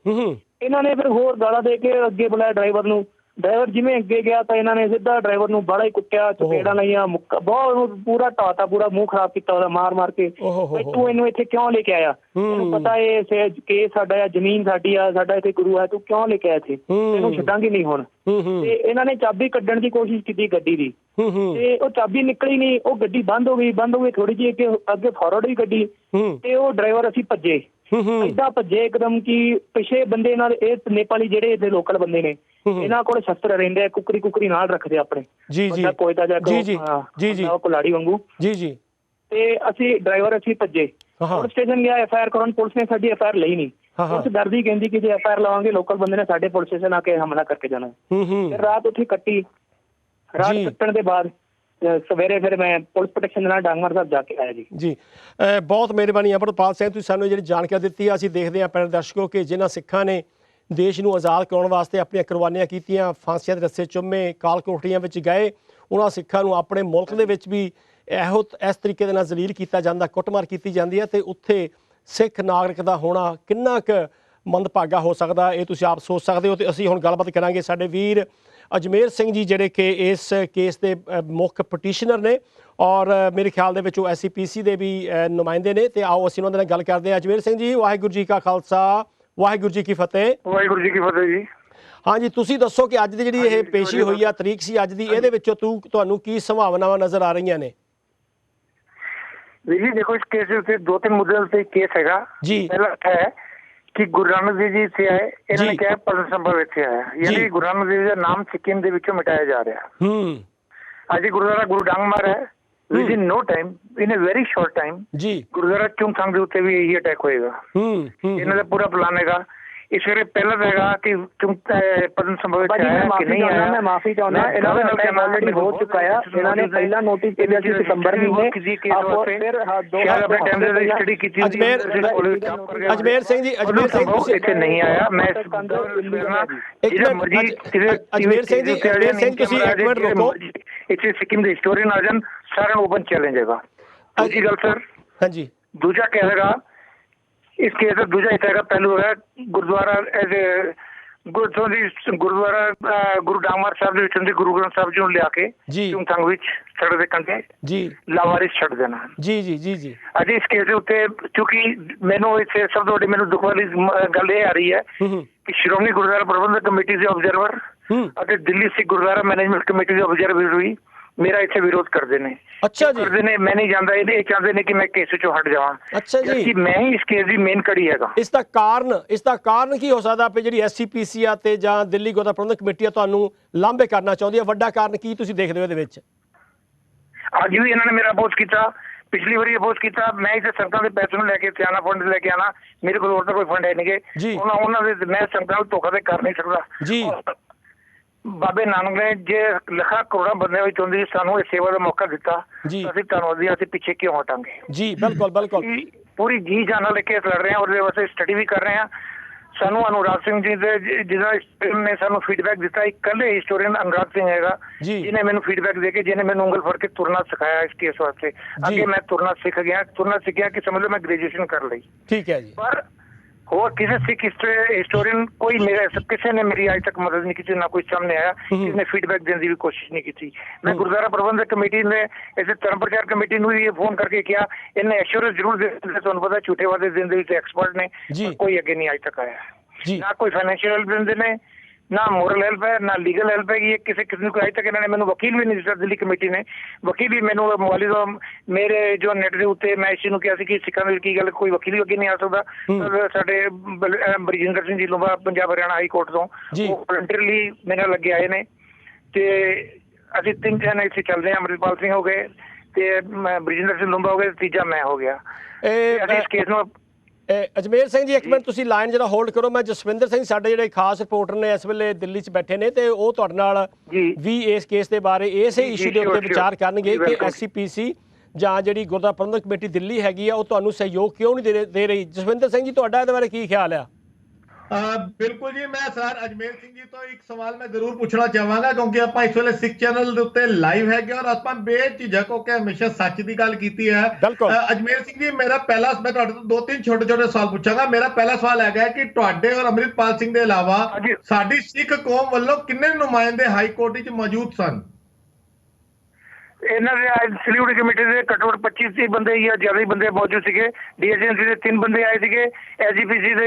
ਇਹਨਾਂ ਨੇ ਫਿਰ ਹੋਰ ਗਾਲਾਂ ਦੇ ਕੇ ਅੱਗੇ ਬੁਲਾਇਆ ਡਰਾਈਵਰ ਨੂੰ ਡਰਾਈਵਰ ਜਿਵੇਂ ਅੱਗੇ ਗਿਆ ਤਾਂ ਇਹਨਾਂ ਨੇ ਸਿੱਧਾ ਡਰਾਈਵਰ ਨੂੰ ਬੜਾ ਹੀ ਕੁੱਟਿਆ, ਚਪੇੜਾਂ ਲਾਈਆਂ, ਮੁੱਕਾ ਬਹੁਤ ਪੂਰਾ ਢਾਤਾ, ਪੂਰਾ ਮੂੰਹ ਖਰਾਬ ਕੀਤਾ ਉਹਦਾ ਮਾਰ ਕੇ। ਤੂੰ ਇਹਨੂੰ ਇੱਥੇ ਕਿਉਂ ਲੈ ਕੇ ਆਇਆ? ਤੈਨੂੰ ਪਤਾ ਇਹ ਕੇਸ ਸਾਡਾ ਆ, ਜ਼ਮੀਨ ਸਾਡੀ ਆ, ਸਾਡਾ ਇੱਥੇ ਗੁਰੂ ਹੈ, ਤੂੰ ਕਿਉਂ ਲੈ ਕੇ ਆਇਆ ਇੱਥੇ? ਇਹਨੂੰ ਛੱਡਾਂਗੇ ਨਹੀਂ ਹੁਣ। ਤੇ ਇਹਨਾਂ ਨੇ ਚਾਬੀ ਕੱਢਣ ਦੀ ਕੋਸ਼ਿਸ਼ ਕੀਤੀ ਗੱਡੀ ਦੀ, ਤੇ ਉਹ ਚਾਬੀ ਨਿਕਲੀ ਨਹੀਂ, ਉਹ ਗੱਡੀ ਬੰਦ ਹੋ ਗਈ ਥੋੜੀ ਜਿਹੀ ਅੱਗੇ ਫਾਰਵਰਡ ਵੀ ਗੱਡੀ, ਤੇ ਉਹ ਡਰਾਈਵਰ ਅਸੀਂ ਭੱਜੇ, ਏਦਾਂ ਭੱਜੇ ਇੱਕਦਮ ਕਿ ਪਿੱਛੇ ਬੰਦੇ ਨਾਲ, ਇਹ ਨੇਪਾਲੀ ਜਿਹੜੇ ਇੱਥੇ ਲੋਕਲ ਬੰਦੇ ਨੇ, ਇਹਨਾਂ ਕੋਲ ਸ਼ਸਤਰ ਰਹਿੰਦੇ ਆ, ਕੁਕਰੀ ਨਾਲ ਰੱਖਦੇ ਆਪਣੇ, ਕੋਇਤਾ ਜਾ ਕੁਲਾੜੀ ਵਾਂਗੂ। ਤੇ ਅਸੀਂ ਡਰਾਈਵਰ ਭੱਜੇ, ਪੁਲਿਸ ਸਟੇਸ਼ਨ ਗਿਆ FIR ਕਰਾਉਣ, ਪੁਲਿਸ ਨੇ ਸਾਡੀ FIR ਲਈ ਨਹੀਂ। ਪੁਲਿਸ ਡਰਦੀ ਕਹਿੰਦੀ ਕਿ ਜੇ FIR ਲਵਾਂਗੇ ਲੋਕਲ ਬੰਦੇ ਨੇ ਸਾਡੇ ਪੁਲਿਸ ਸਟੇਸ਼ਨ ਆ ਕੇ ਹਮਲਾ ਕਰਕੇ ਜਾਣਾ। ਫਿਰ ਰਾਤ ਉੱਥੇ ਕੱਟੀ, ਰਾਤ ਕੱਟਣ ਦੇ ਬਾਅਦ ਸਵੇਰੇ ਫਿਰ ਮੈਂ ਪੁਲਿਸ ਪ੍ਰੋਟੈਕਸ਼ਨ ਦੇ ਨਾਲ ਡਾਂਗਮਾਰ ਸਾਹਿਬ ਜਾ ਕੇ ਆਇਆ ਜੀ। ਬਹੁਤ ਮਿਹਰਬਾਨੀ ਅਮਰਪਾਲ ਸਿੰਘ, ਤੁਸੀਂ ਸਾਨੂੰ ਜਿਹੜੀ ਜਾਣਕਾਰੀ ਦਿੱਤੀ ਆ। ਅਸੀਂ ਦੇਖਦੇ ਹਾਂ ਪਿੰਡ ਦਰਸ਼ਕੋ ਕਿ ਜਿਨ੍ਹਾਂ ਸਿੱਖਾਂ ਨੇ ਦੇਸ਼ ਨੂੰ ਆਜ਼ਾਦ ਕਰਾਉਣ ਵਾਸਤੇ ਆਪਣੀਆਂ ਕੁਰਬਾਨੀਆਂ ਕੀਤੀਆਂ, ਫਾਂਸੀਆਂ ਦੇ ਰੱਸੇ ਚੁੰਮੇ, ਕਾਲ ਕੋਠੜੀਆਂ ਵਿੱਚ ਗਏ, ਉਹਨਾਂ ਸਿੱਖਾਂ ਨੂੰ ਆਪਣੇ ਮੁਲਕ ਦੇ ਵਿੱਚ ਵੀ ਇਸ ਤਰੀਕੇ ਦੇ ਨਾਲ ਜ਼ਲੀਲ ਕੀਤਾ ਜਾਂਦਾ, ਕੁੱਟਮਾਰ ਕੀਤੀ ਜਾਂਦੀ ਹੈ, ਤੇ ਉੱਥੇ ਸਿੱਖ ਨਾਗਰਿਕ ਦਾ ਹੋਣਾ ਕਿੰਨਾ ਕੁ ਮੰਦਭਾਗਾ ਹੋ ਸਕਦਾ, ਇਹ ਤੁਸੀਂ ਆਪ ਸੋਚ ਸਕਦੇ ਹੋ। ਤੇ ਅਸੀਂ ਹੁਣ ਗੱਲਬਾਤ ਕਰਾਂਗੇ ਸਾਡੇ ਵੀਰ ਅਜਮੇਰ ਸਿੰਘ ਜੀ, ਜਿਹੜੇ ਕਿ ਇਸ ਕੇਸ ਦੇ ਮੁੱਖ ਪਟੀਸ਼ਨਰ ਨੇ, ਔਰ ਮੇਰੇ ਖਿਆਲ ਦੇ ਵਿੱਚ ਉਹ SCPC ਦੇ ਵੀ ਨੁਮਾਇੰਦੇ ਨੇ, ਤੇ ਆਓ ਅਸੀਂ ਉਹਨਾਂ ਦੇ ਨਾਲ ਗੱਲ ਕਰਦੇ ਹਾਂ। ਅਜਮੇਰ ਸਿੰਘ ਜੀ, ਵਾਹਿਗੁਰੂ ਜੀ ਕਾ ਖਾਲਸਾ, ਵਾਹਿਗੁਰੂ ਜੀ ਕੀ ਫਤਿਹ। ਵਾਹਿਗੁਰੂ ਜੀ ਕੀ ਫਤਿਹ ਜੀ। ਹਾਂਜੀ, ਤੁਸੀਂ ਦੱਸੋ ਕਿ ਅੱਜ ਦੀ ਜਿਹੜੀ ਇਹ ਪੇਸ਼ੀ ਹੋਈ ਆ, ਤਰੀਕ ਸੀ ਅੱਜ ਦੀ, ਇਹਦੇ ਵਿੱਚੋਂ ਤੁਹਾਨੂੰ ਕੀ ਸੰਭਾਵਨਾਵਾਂ ਨਜ਼ਰ ਆ ਰਹੀਆਂ ਨੇ? ਵੀਰ ਜੀ ਦੇਖੋ, ਇਸ ਕੇਸ ਦੇ ਉੱਤੇ 2-3 ਮੁੱਦਿਆਂ ਤੇ ਕੇਸ ਹੈਗਾ ਜੀ। ਪਹਿਲਾ ਹੈ ਕਿ ਗੁਰੂ ਨਾਨਕ ਦੇਵ ਜੀ ਇੱਥੇ ਆਏ, ਇਹਨਾਂ ਨੇ ਕਿਹਾ ਪਦਮ ਸੰਭਵ ਇੱਥੇ ਆਇਆ, ਯਾਨੀ ਗੁਰੂ ਨਾਨਕ ਦੇਵ ਜੀ ਦਾ ਨਾਮ ਸਿੱਕਿਮ ਦੇ ਵਿੱਚੋਂ ਮਿਟਾਇਆ ਜਾ ਰਿਹਾ। ਅੱਜ ਗੁਰਦੁਆਰਾ ਗੁਰੂ ਡਾਂਗਮਾਰ ਹੈ, within no time, in a very short time, Gurdwara ਚੁੰਗਥਾਂਗ ਦੇ ਉੱਤੇ ਵੀ ਇਹੀ ਅਟੈਕ ਹੋਏਗਾ। ਇਹਨਾਂ ਦਾ ਪੂਰਾ ਪਲਾਨ ਹੈਗਾ। ਇਸ ਵੇਲੇ ਪਹਿਲਾਂ ਹੈਗਾ ਕਿ ਪਦਮ ਸੰਭਵ ਕਿ ਨਹੀਂ ਆਇਆ। ਮੈਂ ਮਾਫੀ ਚਾਹੁੰਦਾ, ਇਹਨਾਂ ਦਾ ਅਟੈਕ ਆਲਰੇਡੀ ਹੋ ਚੁੱਕਾ ਆ। ਇਹਨਾਂ ਨੇ ਪਹਿਲਾਂ ਨੋਟਿਸ ਭੇਜਿਆ ਸੀ ਸਤੰਬਰ ਮਹੀਨੇ, ਫਿਰ ਅਜਮੇਰ ਸਿੰਘ ਜੀ, ਅਜਮੇਰ ਸਿੰਘ ਤੁਸੀਂ ਇੱਥੇ ਨਹੀਂ ਆਇਆ। ਮੈਂ ਅਜਮੇਰ ਸਿੰਘ ਜੀ, ਅਜਮੇਰ ਸਿੰਘ ਤੁਸੀਂ ਇੱਕ ਮਿੰਟ ਰੁਕੋ। ਇੱਥੇ ਸਿੱਕਿਮ ਦੇ ਹਿਸਟੋਰੀਅਨ ਆ ਜਾਣ, ਸਾਰਿਆਂ ਨੂੰ ਓਪਨ ਚੈਲੰਜ ਹੈਗਾ। ਦੂਜੀ ਗੱਲ ਸਰ, ਹਾਂਜੀ, ਦੂਜਾ ਕਿਆ ਹੈਗਾ ਇਸ ਕੇਸ ਦਾ? ਦੂਜਾ ਇੱਥੇ ਹੈਗਾ, ਪਹਿਲੂ ਹੈ ਗੁਰਦੁਆਰਾ ਗੁਰਦੁਆਰਾ ਗੁਰੂ ਡਾਂਗਮਾਰ ਸਾਹਿਬ ਦੇ ਵਿੱਚੋਂ ਦੀ ਗੁਰੂ ਗ੍ਰੰਥ ਸਾਹਿਬ ਜੀ ਨੂੰ ਲਿਆ ਕੇ ਚੁੰਗਥਾਂਗ ਵਿੱਚ ਸੜਕ ਦੇ ਕੰਢੇ ਲਾਵਾਰਿਸ ਛੱਡ ਦੇਣਾ। ਅਜੇ ਇਸ ਕੇਸ ਦੇ ਉੱਤੇ ਕਿਉਂਕਿ ਮੈਨੂੰ ਇੱਥੇ ਸਭ ਤੋਂ ਵੱਡੀ ਮੈਨੂੰ ਦੁੱਖ ਵਾਲੀ ਗੱਲ ਇਹ ਆ ਰਹੀ ਹੈ ਕਿ ਸ਼੍ਰੋਮਣੀ ਗੁਰਦੁਆਰਾ ਪ੍ਰਬੰਧਕ ਕਮੇਟੀ ਦੇ ਆਬਜ਼ਰਵਰ ਅਤੇ ਦਿੱਲੀ ਸਿੱਖ ਗੁਰਦੁਆਰਾ ਮੈਨੇਜਮੈਂਟ ਕਮੇਟੀ ਦੇ ਆਬਜ਼ਰਵਰ ਵੀ ਮੇਰਾ ਇੱਥੇ ਵਿਰੋਧ ਕਰਦੇ ਨੇ। ਅੱਛਾ ਜੀ, ਕਰਦੇ ਨੇ, ਮੈਂ ਨਹੀਂ ਜਾਂਦਾ। ਇਹ ਚਾਹੁੰਦੇ ਨੇ ਕਿ ਮੈਂ ਕੇਸ ਚੋਂ ਹਟ ਜਾਵਾਂ। ਅੱਛਾ ਜੀ, ਮੈਂ ਹੀ ਇਸ ਕੇਸ ਦੀ ਮੇਨ ਕੜੀ ਹੈਗਾ। ਇਸ ਦਾ ਕਾਰਨ ਕੀ ਹੋ ਸਕਦਾ ਵੀ ਜਿਹੜੀ SCPC ਆ ਤੇ ਜਾਂ ਦਿੱਲੀ ਗੁਰਦੁਆਰਾ ਪ੍ਰਬੰਧਕ ਕਮੇਟੀ ਆ ਤੁਹਾਨੂੰ ਲਾਂਭੇ ਕਰਨਾ ਚਾਹੁੰਦੀ ਆ? ਵੱਡਾ ਕਾਰਨ ਕੀ ਤੁਸੀਂ ਦੇਖਦੇ ਹੋ ਇਹਦੇ ਵਿੱਚ? ਅੱਜ ਵੀ ਇਹਨਾਂ ਨੇ ਮੇਰਾ ਅਪੋਜ਼ ਕੀਤਾ, ਪਿਛਲੀ ਵਾਰੀ ਅਪੋਜ਼ ਕੀਤਾ। ਮੈਂ ਇੱਥੇ ਸੰਗਤਾਂ ਦੇ ਪੈਸੇ ਨੂੰ ਲੈ ਕੇ ਇੱਥੇ ਆਣਾ, ਫੰਡ ਲੈ ਕੇ ਆਣਾ। ਮੇਰੇ ਕੋਲ ਹੋਰ ਤਾਂ ਕੋਈ ਫੰਡ ਹੈ ਨਹੀਂ ਗੇ। ਉਹਨਾਂ ਦੇ ਮੈਂ ਸੰਗਤਾਂ ਨੂੰ ਧੋਖਾ ਤੇ ਕਰ ਨਹੀਂ ਸਕਦਾ ਜੀ। ਬਾਬੇ ਨਾਨਕ ਨੇ ਜੇ ਲੱਖਾਂ ਕਰੋੜਾਂ ਬੰਦਿਆਂ ਵਿੱਚ ਹੁੰਦੀ ਸਾਨੂੰ ਇਹ ਸੇਵਾ ਦਾ ਮੌਕਾ ਦਿੱਤਾ, ਅਸੀਂ ਧੰਨਵਾਦੀ ਹਾਂ। ਅਸੀਂ ਪਿੱਛੇ ਕਿਉਂ ਹਟਾਂਗੇ ਜੀ? ਬਿਲਕੁਲ ਪੂਰੀ ਜੀ ਜਾਨ ਨਾਲ ਕੇਸ ਲੜ ਰਹੇ ਹਾਂ, ਉਹਦੇ ਵਾਸਤੇ ਸਟੱਡੀ ਵੀ ਕਰ ਰਹੇ ਹਾਂ। ਸਾਨੂੰ ਅਨੁਰਾਗ ਸਿੰਘ ਜੀ ਦੇ ਜਿਹਦਾ ਨੇ ਸਾਨੂੰ ਫੀਡਬੈਕ ਦਿੱਤਾ, ਇਕੱਲੇ ਹਿਸਟੋਰੀਅਨ ਅਨੁਰਾਗ ਸਿੰਘ ਹੈਗਾ ਜਿਹਨੇ ਮੈਨੂੰ ਫੀਡਬੈਕ ਦੇ ਕੇ, ਜਿਹਨੇ ਮੈਨੂੰ ਉਂਗਲ ਫੜ ਕੇ ਤੁਰਨਾ ਸਿਖਾਇਆ ਇਸ ਕੇਸ ਵਾਸਤੇ। ਅੱਗੇ ਮੈਂ ਤੁਰਨਾ ਸਿੱਖਿਆ ਕਿ ਸਮਝ ਲਓ ਮੈਂ ਗ੍ਰੈਜੂਏਸ਼ਨ ਕਰ ਲਈ। ਠੀਕ ਹੈ ਜੀ। ਪਰ ਹੋਰ ਕਿਸੇ ਸਿੱਖ ਹਿਸਟੋਰੀਅਨ ਕੋਈ ਕਿਸੇ ਨੇ ਮੇਰੀ ਅੱਜ ਤੱਕ ਮਦਦ ਨਹੀਂ ਕੀਤੀ, ਨਾ ਕੋਈ ਸਾਹਮਣੇ ਆਇਆ, ਕਿਸੇ ਨੇ ਫੀਡਬੈਕ ਦੇਣ ਦੀ ਵੀ ਕੋਸ਼ਿਸ਼ ਨਹੀਂ ਕੀਤੀ। ਮੈਂ ਗੁਰਦੁਆਰਾ ਪ੍ਰਬੰਧਕ ਕਮੇਟੀ ਨੇ ਇਸੇ ਧਰਮ ਪ੍ਰਚਾਰ ਕਮੇਟੀ ਨੂੰ ਵੀ ਫੋਨ ਕਰਕੇ ਕਿਹਾ, ਇਹਨੇ ਐਸ਼ੋਰੈਂਸ ਜ਼ਰੂਰ ਦੇ ਦਿੱਤੇ। ਤੁਹਾਨੂੰ ਪਤਾ ਝੂਠੇ ਵਾਅਦੇ ਦੇਣ ਦੇ ਵਿੱਚ ਐਕਸਪਰਟ ਨੇ, ਕੋਈ ਅੱਗੇ ਨਹੀਂ ਅੱਜ ਤੱਕ ਆਇਆ। ਨਾ ਕੋਈ ਫਾਈਨੈਂਸ਼ੀਅਲ ਹੈਲਪ ਦਿੰਦੇ ਨੇ, ਨਾ ਮੋਰਲ ਹੈਲਪ ਹੈ, ਨਾ ਲੀਗਲ ਹੈਲਪ ਹੈਗੀ। ਕਿਸੇ ਨੂੰ ਅੱਜ ਤੱਕ ਇਹਨਾਂ ਨੇ ਮੈਨੂੰ ਵਕੀਲ ਵੀ ਨਹੀਂ ਦਿੱਤਾ। ਦਿੱਲੀ ਕਮੇਟੀ ਨੇ ਵਕੀਲ ਵੀ ਮੈਨੂੰ ਮੋਹਾਲੀ ਤੋਂ ਮੇਰੇ ਜੋ ਨੈਟ ਦੇ ਉੱਤੇ ਮੈਂ ਇਸ ਨੂੰ ਕਿਹਾ ਸੀ ਕਿ ਸਿੱਖਾਂ ਦੇ ਕੀ ਗੱਲ, ਕੋਈ ਵਕੀਲ ਅੱਗੇ ਨਹੀਂ ਆ ਸਕਦਾ। ਸਾਡੇ ਬਰਜਿੰਦਰ ਸਿੰਘ ਜੀ ਲੂੰਬਾ ਪੰਜਾਬ ਹਰਿਆਣਾ ਹਾਈ ਕੋਰਟ ਤੋਂ ਉਹ ਵਲੰਟੀਅਰਲੀ ਮੇਰੇ ਨਾਲ ਲੱਗੇ ਆਏ ਨੇ, ਤੇ ਅਸੀਂ 3 ਜਣੇ ਇੱਥੇ ਚੱਲਦੇ ਹਾਂ। ਅਮਰਿਤਪਾਲ ਸਿੰਘ ਹੋ ਗਏ, ਤੇ ਬਰਜਿੰਦਰ ਸਿੰਘ ਲੂੰਬਾ ਹੋ ਗਏ, ਤੀਜਾ ਮੈਂ ਹੋ ਗਿਆ। ਅਸੀਂ ਇਸ ਕੇਸ ਨੂੰ ਅਜਮੇਰ ਸਿੰਘ ਜੀ ਇੱਕ ਮਿੰਟ ਤੁਸੀਂ ਲਾਈਨ ਜਿਹੜਾ ਹੋਲਡ ਕਰੋ। ਮੈਂ ਜਸਵਿੰਦਰ ਸਿੰਘ ਸਾਡੇ ਜਿਹੜੇ ਖਾਸ ਰਿਪੋਰਟਰ ਨੇ ਇਸ ਵੇਲੇ ਦਿੱਲੀ 'ਚ ਬੈਠੇ ਨੇ, ਤੇ ਉਹ ਤੁਹਾਡੇ ਨਾਲ ਵੀ ਇਸ ਕੇਸ ਦੇ ਬਾਰੇ ਇਸੇ ਇਸ਼ੂ ਦੇ ਉੱਤੇ ਵਿਚਾਰ ਕਰਨਗੇ ਕਿ SCPC ਜਾਂ ਜਿਹੜੀ ਗੁਰਦੁਆਰਾ ਪ੍ਰਬੰਧਕ ਕਮੇਟੀ ਦਿੱਲੀ ਹੈਗੀ ਆ ਉਹ ਤੁਹਾਨੂੰ ਸਹਿਯੋਗ ਕਿਉਂ ਨਹੀਂ ਦੇ ਰਹੀ। ਜਸਵਿੰਦਰ ਸਿੰਘ ਜੀ, ਤੁਹਾਡਾ ਇਹਦੇ ਬਾਰੇ ਕੀ ਖਿਆਲ ਆ? ਬਿਲਕੁਲ ਜੀ। ਮੈਂ ਸਰ ਅਜਮੇਰ ਸਿੰਘ ਜੀ ਤੋਂ ਇੱਕ ਸਵਾਲ ਮੈਂ ਜ਼ਰੂਰ ਪੁੱਛਣਾ ਚਾਹਾਂਗਾ, ਕਿਉਂਕਿ ਆਪਾਂ ਇਸ ਵੇਲੇ ਸਿੱਖ ਚੈਨਲ ਦੇ ਉੱਤੇ ਲਾਈਵ ਹੈਗੇ ਔਰ ਆਪਾਂ ਬੇਝਿਜਕ ਹੋ ਕੇ ਹਮੇਸ਼ਾ ਸੱਚ ਦੀ ਗੱਲ ਕੀਤੀ ਹੈ। ਬਿਲਕੁਲ। ਅਜਮੇਰ ਸਿੰਘ ਜੀ, ਮੈਂ ਤੁਹਾਡੇ ਤੋਂ ਦੋ ਤਿੰਨ ਛੋਟੇ ਛੋਟੇ ਸਵਾਲ ਪੁੱਛਾਂਗਾ। ਮੇਰਾ ਪਹਿਲਾ ਸਵਾਲ ਹੈਗਾ ਕਿ ਤੁਹਾਡੇ ਔਰ ਅੰਮ੍ਰਿਤਪਾਲ ਸਿੰਘ ਦੇ ਇਲਾਵਾ ਸਾਡੀ ਸਿੱਖ ਕੌਮ ਵੱਲੋਂ ਕਿੰਨੇ ਨੁਮਾਇੰਦੇ ਹਾਈ ਕੋਰਟ ਵਿੱਚ ਮੌਜੂਦ ਸਨ? ਇਹਨਾਂ ਦੇ ਸਿਲੀਗੁੜੀ ਕਮੇਟੀ ਦੇ ਘੱਟੋ ਘੱਟ 25-30 ਬੰਦੇ ਜਾਂ ਜ਼ਿਆਦਾ ਹੀ ਬੰਦੇ ਮੌਜੂਦ ਸੀਗੇ। ਡੀਐਸਐਨਸੀ ਦੇ 3 ਬੰਦੇ ਆਏ ਸੀਗੇ, ਐਸਜੀਪੀਸੀ ਦੇ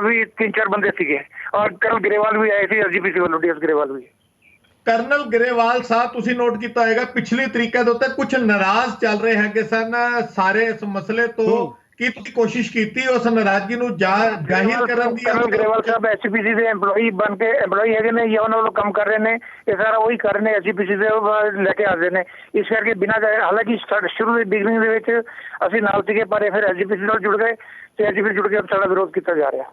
ਵੀ 3-4 ਬੰਦੇ ਸੀਗੇ ਔਰ ਕਰਨਲ ਗਰੇਵਾਲ ਵੀ ਆਏ ਸੀ ਐਸਜੀਪੀਸੀ ਵੱਲੋਂ, ਡੀਐਸ ਗਰੇਵਾਲ ਵੀ। ਕਰਨਲ ਗਰੇਵਾਲ ਸਾਹਿਬ, ਤੁਸੀਂ ਨੋਟ ਕੀਤਾ ਹੋਏਗਾ ਪਿਛਲੀ ਤਰੀਕੇ ਦੇ ਉੱਤੇ ਕੁਝ ਨਾਰਾਜ਼ ਚੱਲ ਰਹੇ ਹੈਗੇ ਸਨ ਸਾਰੇ ਇਸ ਮਸਲੇ ਤੋਂ। ਕੀ ਤੁਸੀਂ ਕੋਸ਼ਿਸ਼ ਕੀਤੀ ਉਸ ਨਾਰਾਜ਼ਗੀ ਨੂੰ ਜ਼ਾਹਿਰ ਕਰਨ ਦੀ? ਕਰਨਲ ਗਰੇਵਾਲ ਸਾਹਿਬ ਐਸਜੀਪੀਸੀ ਦੇ EMPLOYE ਬਣ ਕੇ EMPLOYE ਹੈਗੇ ਨੇ ਜਾਂ ਉਹਨਾਂ ਵੱਲੋਂ ਕੰਮ ਕਰ ਰਹੇ ਨੇ, ਇਹ ਸਾਰਾ ਉਹੀ ਕਰ ਰਹੇ ਨੇ, ਐਸਜੀਪੀਸੀ ਦੇ ਲੈ ਕੇ ਆਦੇ ਨੇ। ਇਸ ਕਰਕੇ ਬਿਨਾਂ ਹਾਲਾਂਕਿ ਸ਼ੁਰੂ ਦੇ ਬਿਗਨਿੰਗ ਦੇ ਵਿੱਚ ਅਸੀਂ ਨਾਲ ਸੀਗੇ, ਪਰ ਇਹ ਫਿਰ ਐਸਜੀਪੀਸੀ ਨਾਲ ਜੁੜ ਗਏ ਤੇ ਐਸਜੀਪੀਸੀ ਜੁੜ ਕੇ ਸਾਡਾ ਵਿਰੋਧ ਕੀਤਾ ਜਾ ਰਿਹਾ।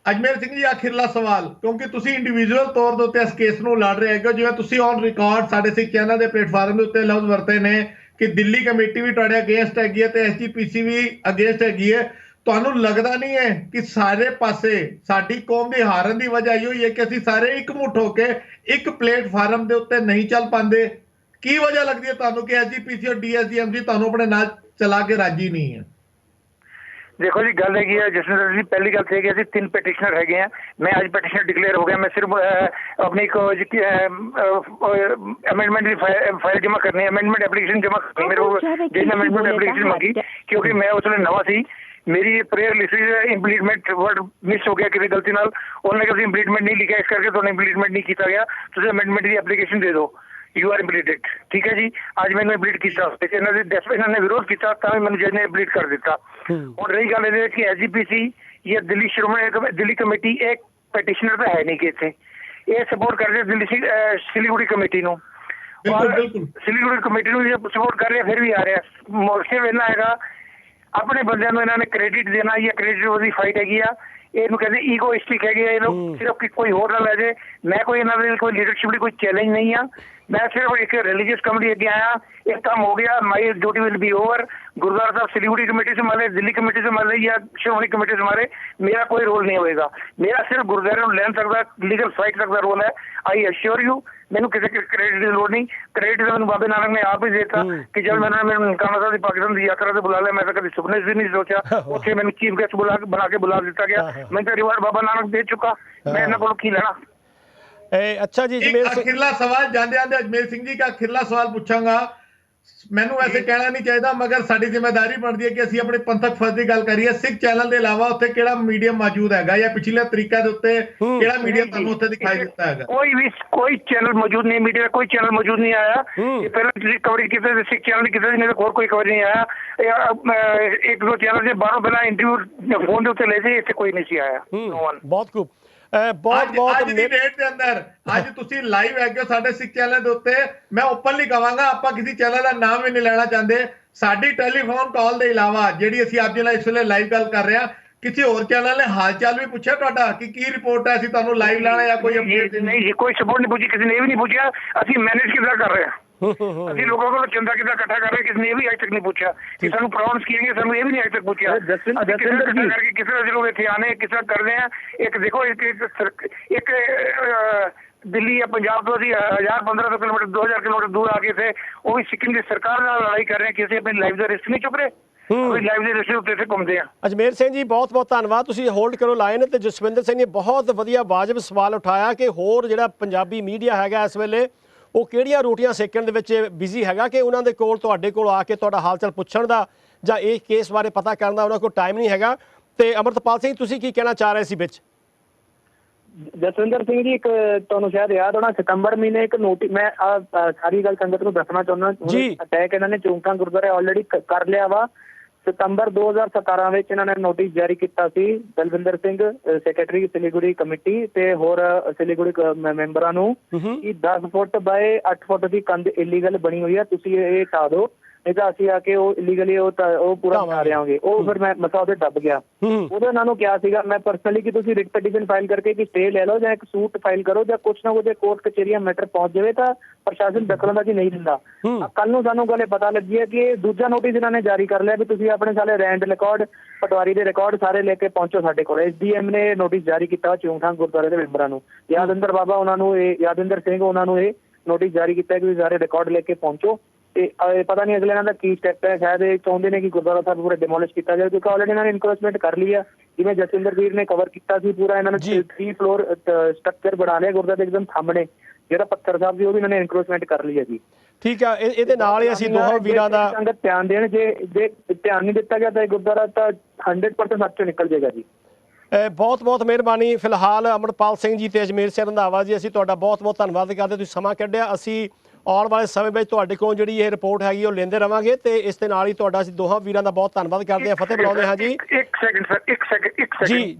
ਅਜਮੇਰ ਸਿੰਘ ਜੀ, ਆਖਿਰਲਾ ਸਵਾਲ, ਕਿਉਂਕਿ ਤੁਸੀਂ ਇੰਡੀਵਿਜੂਅਲ ਤੌਰ ਦੇ ਉੱਤੇ ਇਸ ਕੇਸ ਨੂੰ ਲੜ ਰਹੇ ਹੈਗੇ, ਜਿਵੇਂ ਤੁਸੀਂ ਔਨ ਰਿਕਾਰਡ ਸਾਡੇ ਸਿੱਖ ਚੈਨਲ ਦੇ ਪਲੇਟਫਾਰਮ ਦੇ ਉੱਤੇ ਲਫ਼ਜ਼ ਵਰਤੇ ਨੇ ਕਿ ਦਿੱਲੀ ਕਮੇਟੀ ਵੀ ਤੁਹਾਡੇ ਅਗੇਂਸਟ ਹੈਗੀ ਹੈ ਤੇ ਐਸਜੀਪੀਸੀ ਵੀ ਅਗੇਂਸਟ ਹੈਗੀ ਹੈ। ਤੁਹਾਨੂੰ ਲੱਗਦਾ ਨਹੀਂ ਹੈ ਕਿ ਸਾਰੇ ਪਾਸੇ ਸਾਡੀ ਕੌਮ ਦੀ ਹਾਰਨ ਦੀ ਵਜ੍ਹਾ ਇਹੀ ਹੋਈ ਹੈ ਕਿ ਅਸੀਂ ਸਾਰੇ ਇਕਮੁੱਠ ਹੋ ਕੇ ਇੱਕ ਪਲੇਟਫਾਰਮ ਦੇ ਉੱਤੇ ਨਹੀਂ ਚੱਲ ਪਾਉਂਦੇ? ਕੀ ਵਜ੍ਹਾ ਲੱਗਦੀ ਹੈ ਤੁਹਾਨੂੰ ਕਿ ਐਸਜੀਪੀਸੀ ਔਰ ਡੀਐਸਜੀਐਮਸੀ ਤੁਹਾਨੂੰ ਆਪਣੇ ਨਾਲ ਚਲਾ ਕੇ ਰਾਜੀ ਨਹੀਂ ਹੈ? ਦੇਖੋ ਜੀ, ਗੱਲ ਹੈਗੀ ਹੈ ਜਸਵਿੰਦਰ ਜੀ, ਪਹਿਲੀ ਗੱਲ ਤੇ ਅਸੀਂ 3 ਪੈਟੀਸ਼ਨਰ ਹੈਗੇ ਆ। ਮੈਂ ਅੱਜ ਪੈਟੀਸ਼ਨਰ ਡਿਕਲੇਅਰ ਹੋ ਗਿਆ। ਮੈਂ ਸਿਰਫ ਆਪਣੀ ਅਮੈਂਡਮੈਂਟ ਦੀ ਫਾਈਲ ਜਮ੍ਹਾਂ ਕਰਨੀ ਹੈ, ਅਮੈਂਡਮੈਂਟ ਐਪਲੀਕੇਸ਼ਨ ਜਮ੍ਹਾਂ ਕਰਨੀ। ਮੇਰੇ ਕੋਲ ਜਿਹਨੇ ਅਮੈਂਡਮੈਂਟ ਐਪਲੀਕੇਸ਼ਨ ਮੰਗੀ, ਕਿਉਂਕਿ ਮੈਂ ਉਸ ਵੇਲੇ ਨਵਾਂ ਸੀ, ਮੇਰੀ ਪ੍ਰੇਅਰ ਲਿਖੀ ਇੰਪਲੀਮੈਂਟ ਵਰਡ ਮਿਸ ਹੋ ਗਿਆ ਕਿਸੇ ਗਲਤੀ ਨਾਲ। ਉਹਨੇ ਕਿਹਾ ਇੰਪਲੀਮੈਂਟ ਨਹੀਂ ਲਿਖਿਆ, ਇਸ ਕਰਕੇ ਤੁਹਾਨੂੰ ਇੰਪਲੀਮੈਂਟ ਨਹੀਂ ਕੀਤਾ ਗਿਆ, ਤੁਸੀਂ ਅਮੈਂਡਮੈਂਟ ਦੀ ਐਪਲੀਕੇਸ਼ਨ ਦੇ ਦਿਓ, ਯੂ ਆਰ ਇੰਪਲੀਟਡ। ਠੀਕ ਹੈ ਜੀ, ਅੱਜ ਮੈਨੂੰ ਇੰਪਲੀਟ ਕੀਤਾ, ਇਹਨਾਂ ਨੇ ਵਿਰੋਧ ਕੀਤਾ ਤਾਂ ਵੀ ਮੈਨੂੰ ਜੱਜ ਨੇ ਇੰਪਲੀਟ ਕਰ ਦਿੱਤਾ। ਹੁਣ ਰਹੀ ਗੱਲ ਇਹ ਕਿ ਐਸਜੀਪੀਸੀ ਜਾਂ ਦਿੱਲੀ ਕਮੇਟੀ ਇੱਕ ਪੈਟੀਸ਼ਨਰ ਤਾਂ ਹੈ ਨਹੀਂ ਕਿ ਇੱਥੇ ਇਹ ਸਪੋਰਟ ਕਰਦੇ ਸਿਲੀਗੁੜੀ ਕਮੇਟੀ ਨੂੰ, ਸਿਲੀਗੁੜੀ ਕਮੇਟੀ ਨੂੰ ਸਪੋਰਟ ਕਰ ਰਿਹਾ, ਫਿਰ ਵੀ ਆ ਰਿਹਾ। ਮੋਰਚੇ ਇਹਨਾਂ ਹੈਗਾ ਆਪਣੇ ਬੰਦਿਆਂ ਨੂੰ ਇਹਨਾਂ ਨੇ ਕ੍ਰੈਡਿਟ ਦੇਣਾ ਜਾਂ ਕ੍ਰੈਡਿਟ ਉਹਦੀ ਫਾਈਟ ਹੈਗੀ ਆ। ਇਹਨੂੰ ਕਹਿੰਦੇ ਈਗੋਇਸਟਿਕ ਹੈਗੇ ਆ ਇਹ ਲੋਕ, ਸਿਰਫ ਕੋਈ ਹੋਰ ਨਾ ਲੈ ਜੇ। ਮੈਂ ਕੋਈ ਇਹਨਾਂ ਦੇ ਕੋਈ ਲੀਡਰਸ਼ਿਪ ਦੀ ਕੋਈ ਚੈਲੰਜ ਨਹੀਂ ਆ, ਮੈਂ ਸਿਰਫ ਇੱਕ ਰਿਲੀਜੀਅਸ ਕਮੇਟੀ ਅੱਗੇ ਆਇਆ, ਇੱਕ ਕੰਮ ਹੋ ਗਿਆ, my duty will be over. Gurdwara Sahib Siliguri committee से संभाले, दिल्ली कमेटी से संभाले या श्रोमणी कमेटी से संभाले, मेरा कोई रोल नहीं होएगा। मेरा सिर्फ गुरुद्वारे में लैन तक का लीगल फाइट तक का रोल है। आई अश्योर यू, मैंने किसी क्रेडिट की लोड़ नहीं। क्रेडिट मैंने बाबे नानक ने आप ही देता कि जब मैंने ननकाना साहब पाकिस्तान की यात्रा से बुला लिया, मैं तो कभी सुपने से नहीं सोचा। उसे मैंने चीफ गेस्ट बना के बुला दिया गया, मैं तो रिवार्ड बाबा नानक दे चुका, मैं इन्होंने को की लेना। अच्छा जी, अखिरला सवाल जाते आते अजमेर सिंह जी का अखिरला सवाल पूछांगा। ਮੈਨੂੰ ਵੈਸੇ ਕਹਿਣਾ ਨਹੀਂ ਚਾਹੀਦਾ, ਮਗਰ ਸਾਡੀ ਜ਼ਿੰਮੇਵਾਰੀ ਬਣਦੀ ਹੈ ਕਿ ਅਸੀਂ ਆਪਣੇ ਪੰਥਕ ਫਰਜ਼ ਦੀ ਗੱਲ ਕਰੀਏ। ਸਿੱਖ ਚੈਨਲ ਦੇ ਇਲਾਵਾ ਉੱਥੇ ਕਿਹੜਾ ਮੀਡੀਅਮ ਮੌਜੂਦ ਹੈਗਾ ਜਾਂ ਪਿਛਲੇ ਤਰੀਕੇ ਦੇ ਉੱਤੇ ਕਿਹੜਾ ਮੀਡੀਅਮ ਤੁਹਾਨੂੰ ਉੱਥੇ ਦਿਖਾਈ ਦਿੱਤਾ ਹੈਗਾ? ਕੋਈ ਚੈਨਲ ਮੌਜੂਦ ਨਹੀਂ, ਮੀਡੀਆ ਕੋਈ ਚੈਨਲ ਮੌਜੂਦ ਨਹੀਂ ਆਇਆ। ਪਹਿਲਾਂ ਤੁਸੀਂ ਕਵਰੇਜ ਕੀਤੇ ਸਿੱਖ ਚੈਨਲ ਕੀਤੇ ਸੀ, ਨਹੀਂ ਤਾਂ ਹੋਰ ਕੋਈ ਕਵਰੇਜ ਨਹੀਂ ਆਇਆ। ਇੱਕ ਦੋ ਚੈਨਲ ਦੇ ਬਾਹਰੋਂ ਪਹਿਲਾਂ ਇੰਟਰਵਿਊ ਫੋਨ ਦੇ ਉੱਤੇ ਲੈ ਸੀ, ਇੱਥੇ ਕੋਈ ਨਹੀਂ ਸੀ ਆਇਆ। ਬਹੁਤ ਖੂਬ। ਅੱਜ ਦੀ ਡੇਟ ਦੇ ਅੰਦਰ ਅੱਜ ਤੁਸੀਂ ਲਾਈਵ ਹੈਗੇ ਹੋ ਸਾਡੇ ਸਿੱਖ ਚੈਨਲ ਦੇ ਉੱਤੇ। ਮੈਂ ਓਪਨਲੀ ਕਹਾਂਗਾ, ਆਪਾਂ ਕਿਸੇ ਚੈਨਲ ਦਾ ਨਾਮ ਵੀ ਨਹੀਂ ਲੈਣਾ ਚਾਹੁੰਦੇ। ਸਾਡੀ ਟੈਲੀਫੋਨ ਕਾਲ ਦੇ ਇਲਾਵਾ ਜਿਹੜੀ ਅਸੀਂ ਆਪ ਜੀ ਨਾਲ ਇਸ ਵੇਲੇ ਲਾਈਵ ਗੱਲ ਕਰ ਰਹੇ ਹਾਂ, ਕਿਸੇ ਹੋਰ ਚੈਨਲ ਨੇ ਹਾਲ ਚਾਲ ਵੀ ਪੁੱਛਿਆ ਤੁਹਾਡਾ ਕਿ ਕੀ ਰਿਪੋਰਟ ਹੈ, ਅਸੀਂ ਤੁਹਾਨੂੰ ਲਾਈਵ ਲਾਣਾ ਜਾਂ ਕੋਈ ਅਪਡੇਟ? ਨਹੀਂ ਜੀ, ਕੋਈ ਸਪੋਰਟ ਨਹੀਂ ਪੁੱਛੀ, ਕਿਸੇ ਨੇ ਇਹ ਵੀ ਨਹੀਂ ਪੁੱਛਿਆ ਅਸੀਂ ਮੈਨੇਜ ਕਿੱਦਾਂ ਕਰ ਰਹੇ ਹਾਂ। ਅਸੀਂ ਲੋਕਾਂ ਕੋਲ ਚੰਦਾ ਕਿੱਦਾਂ ਇਕੱਠਾ ਕਰ ਰਹੇ, ਕਿਸੇ ਨੇ ਇਹ ਵੀ ਅਜੇ ਤੱਕ ਨਹੀਂ ਪੁੱਛਿਆ ਕਿ ਸਾਨੂੰ ਪ੍ਰੋਬਲਮਸ ਕੀ ਹੈਗੀਆਂ, ਸਾਨੂੰ ਇਹ ਵੀ ਨਹੀਂ ਅਜੇ ਤੱਕ ਪੁੱਛਿਆ। ਅਸੀਂ ਕਿਸੇ ਨਾਲ ਕਰਕੇ ਕਿਸੇ ਦਾ ਜਦੋਂ ਇੱਥੇ ਆਨੇ ਕਿਸੇ ਨਾਲ ਕਰਦੇ ਆ। ਇੱਕ ਦੇਖੋ ਇੱਕ ਦਿੱਲੀ ਜਾਂ ਪੰਜਾਬ ਤੋਂ ਅਸੀਂ 1000-1500 ਕਿਲੋਮੀਟਰ 2000 ਕਿਲੋਮੀਟਰ ਦੂਰ ਆ ਕੇ थे, ਉਹ ਵੀ ਸਿੱਕਿਮ ਦੀ ਸਰਕਾਰ ਨਾਲ ਲੜਾਈ ਕਰ ਰਹੇ, ਕਿਸੇ ਆਪਣੀ ਲਾਈਫ ਦਾ ਰਿਸਕ ਨਹੀਂ ਚੁੱਕ ਰਹੇ, ਆਪਣੀ ਲਾਈਫ ਦੇ ਰਿਸਕ ਉੱਤੇ ਘੁੰਮਦੇ ਆ। ਅਜਮੇਰ ਸਿੰਘ ਜੀ, ਬਹੁਤ ਬਹੁਤ ਧੰਨਵਾਦ, ਤੁਸੀਂ ਹੋਲਡ ਕਰੋ ਲਾਈਨ ਤੇ। ਜਸਵਿੰਦਰ ਸਿੰਘ ਨੇ ਬਹੁਤ ਵਧੀਆ ਵਾਜਬ ਸਵਾਲ ਉਠਾਇਆ ਕਿ ਹੋਰ ਜਿਹੜਾ ਪੰਜਾਬੀ ਮੀਡੀਆ ਹੈਗਾ ਇਸ ਵੇਲੇ ਉਹ ਕਿਹੜੀਆਂ ਰੋਟੀਆਂ ਸੇਕਣ ਦੇ ਵਿੱਚ ਬਿਜ਼ੀ ਹੈਗਾ ਕਿ ਉਹਨਾਂ ਦੇ ਕੋਲ ਤੁਹਾਡੇ ਕੋਲ ਆ ਕੇ ਤੁਹਾਡਾ ਹਾਲ ਚਾਲ ਪੁੱਛਣ ਦਾ ਜਾਂ ਇਹ ਕੇਸ ਬਾਰੇ ਪਤਾ ਕਰਨ ਦਾ ਉਹਨਾਂ ਕੋਲ ਟਾਈਮ ਨਹੀਂ ਹੈਗਾ। ਤੇ ਅਮਰਤਪਾਲ ਸਿੰਘ, ਤੁਸੀਂ ਕੀ ਕਹਿਣਾ ਚਾਹ ਰਹੇ ਸੀ ਵਿੱਚ? ਜਸਵਿੰਦਰ ਸਿੰਘ ਜੀ, ਇੱਕ ਤੁਹਾਨੂੰ ਸ਼ਾਇਦ ਯਾਦ ਹੋਣਾ, ਸਤੰਬਰ ਮਹੀਨੇ ਇੱਕ ਨੋਟਿਸ, ਮੈਂ ਸਾਰੀ ਗੱਲ ਸੰਗਤ ਨੂੰ ਦੱਸਣਾ ਚਾਹੁੰਦਾ। ਅਟੈਕ ਇਹਨਾਂ ਨੇ ਚੌਂਕਾਂ ਗੁਰਦੁਆਰੇ ਆਲਰੇਡੀ ਕਰ ਲਿਆ ਵਾ। ਸਤੰਬਰ 2017 ਵਿੱਚ ਇਹਨਾਂ ਨੇ ਨੋਟਿਸ ਜਾਰੀ ਕੀਤਾ ਸੀ ਬਲਵਿੰਦਰ ਸਿੰਘ ਸੈਕਟਰੀ ਸਿਲੀਗੁੜੀ ਕਮੇਟੀ ਤੇ ਹੋਰ ਸਿਲੀਗੁੜੀ ਮੈਂਬਰਾਂ ਨੂੰ ਕਿ 10 ਫੁੱਟ ਬਾਏ 8 ਫੁੱਟ ਦੀ ਕੰਧ ਇਲੀਗਲ ਬਣੀ ਹੋਈ ਹੈ, ਤੁਸੀਂ ਇਹ ਹਟਾ ਦਿਓ। ਨਹੀਂ ਤਾਂ ਅਸੀਂ ਆ ਕੇ ਉਹ ਇਲੀਗਲੀ ਉਹ ਪੂਰਾ ਬਣਾ ਰਹੇ ਉਹ ਫਿਰ ਮੈਂ ਮਸਾ ਉਹਦੇ ਦੱਬ ਗਿਆ। ਉਦੋਂ ਇਹਨਾਂ ਨੂੰ ਕਿਹਾ ਸੀਗਾ ਮੈਂ ਪਰਸਨਲੀ ਕਿ ਤੁਸੀਂ ਰਿਟ ਪਟੀਸ਼ਨ ਫਾਈਲ ਕਰਕੇ ਕਿ ਸਟੇ ਲੈ ਲਓ ਜਾਂ ਇੱਕ ਸੂਟ ਫਾਈਲ ਕਰੋ ਜਾਂ ਕੁਛ ਨਾ ਕੁਛ ਕੋਰਟ ਕਚਹਿਰੀਆਂ ਮੈਟਰ ਪਹੁੰਚ ਜਾਵੇ ਤਾਂ ਪ੍ਰਸ਼ਾਸਨ ਦਖਲਅੰਦਾਜ਼ੀ ਨਹੀਂ ਦਿੰਦਾ। ਕੱਲ ਨੂੰ ਸਾਨੂੰ ਗੱਲ ਪਤਾ ਲੱਗੀ ਹੈ ਕਿ ਦੂਜਾ ਨੋਟਿਸ ਇਹਨਾਂ ਨੇ ਜਾਰੀ ਕਰ ਲਿਆ ਵੀ ਤੁਸੀਂ ਆਪਣੇ ਸਾਰੇ ਰੈਂਡ ਰਿਕਾਰਡ ਪਟਵਾਰੀ ਦੇ ਰਿਕਾਰਡ ਸਾਰੇ ਲੈ ਕੇ ਪਹੁੰਚੋ ਸਾਡੇ ਕੋਲ। SDM ਨੇ ਨੋਟਿਸ ਜਾਰੀ ਕੀਤਾ ਚੂੰਗਠਾਂਗ ਗੁਰਦੁਆਰੇ ਦੇ ਮੈਂਬਰਾਂ ਨੂੰ, ਯਾਦਿੰਦਰ ਬਾਬਾ ਉਹਨਾਂ ਨੂੰ ਯਾਦਿੰਦਰ ਸਿੰਘ ਉਹਨਾਂ ਨੂੰ ਇਹ ਨੋਟਿਸ ਜਾਰੀ ਕੀਤਾ ਕਿ ਸਾਰੇ ਰਿਕਾਰਡ ਲੈ ਕੇ ਪਹੁੰਚੋ। ਤੇ ਪਤਾ ਨਹੀਂ ਅਗਲੇ ਇਹਨਾਂ ਦਾ ਕੀ ਸਟੈਪ ਹੈ, ਸ਼ਾਇਦ ਇਹ ਚਾਹੁੰਦੇ ਨੇ ਕਿ ਗੁਰਦੁਆਰਾ ਸਾਹਿਬ ਪੂਰਾ ਡਿਮੋਲਿਸ਼ ਕੀਤਾ ਜਾਵੇ ਕਿਉਂਕਿ ਆਲਰੇਡੀ ਇਹਨਾਂ ਨੇ ਇਨਕਰੋਚਮੈਂਟ ਕਰ ਲਈ ਆ। ਜਿਵੇਂ ਜਸਵਿੰਦਰ ਵੀਰ ਨੇ ਕਵਰ ਕੀਤਾ ਸੀ ਪੂਰਾ, ਇਹਨਾਂ ਨੇ 3 ਫਲੋਰ ਸਟਰਕਚਰ ਬਣਾ ਲਿਆ ਗੁਰਦੁਆਰੇ ਦੇ ਇੱਕਦਮ ਸਾਹਮਣੇ, ਜਿਹੜਾ ਪੱਥਰ ਸਾਹਿਬ ਸੀ ਉਹ ਵੀ ਇਹਨਾਂ ਨੇ ਇਨਕਰੋਚਮੈਂਟ ਕਰ ਲਈ ਹੈ ਜੀ। ਠੀਕ ਆ, ਇਹਦੇ ਨਾਲ ਹੀ ਅਸੀਂ ਦੋਹਾਂ ਵੀਰਾਂ ਦਾ ਸੰਗਤ ਧਿਆਨ ਦੇਣ, ਜੇ ਧਿਆਨ ਨਹੀਂ ਦਿੱਤਾ ਗਿਆ ਤਾਂ ਇਹ ਗੁਰਦੁਆਰਾ ਤਾਂ 100% ਹੱਥ ਚੋਂ ਨਿਕਲ ਜਾਏਗਾ ਜੀ। ਬਹੁਤ ਬਹੁਤ ਮਿਹਰਬਾਨੀ। ਫਿਲਹਾਲ ਅਮਰਪਾਲ ਸਿੰਘ ਜੀ ਤੇ ਅਜਮੇਰ ਸਿੰਘ ਰੰਧਾਵਾ ਜੀ, ਅਸੀਂ ਤੁਹਾਡਾ ਬਹੁਤ ਬਹੁਤ ਧੰਨਵਾਦ ਕਰਦੇ, ਤੁਸੀਂ ਸਮਾਂ ਕੱਢਿਆ। ਅਸੀਂ ਆਉਣ ਵਾਲੇ ਸਮੇਂ ਵਿੱਚ ਤੁਹਾਡੇ ਕੋਲ ਜਿਹੜੀ ਇਹ ਰਿਪੋਰਟ ਹੈਗੀ ਉਹ ਲੈਂਦੇ ਰਵਾਂਗੇ ਤੇ ਇਸ ਦੇ ਨਾਲ ਹੀ ਤੁਹਾਡਾ ਅਸੀਂ ਦੋਹਾਂ ਵੀਰਾਂ ਦਾ ਬਹੁਤ ਧੰਨਵਾਦ ਕਰਦੇ ਹਾਂ। ਫਤਿਹ ਬੁਲਾਉਂਦੇ ਹਾਂ ਜੀ। ਇੱਕ ਸੈਕਿੰਡ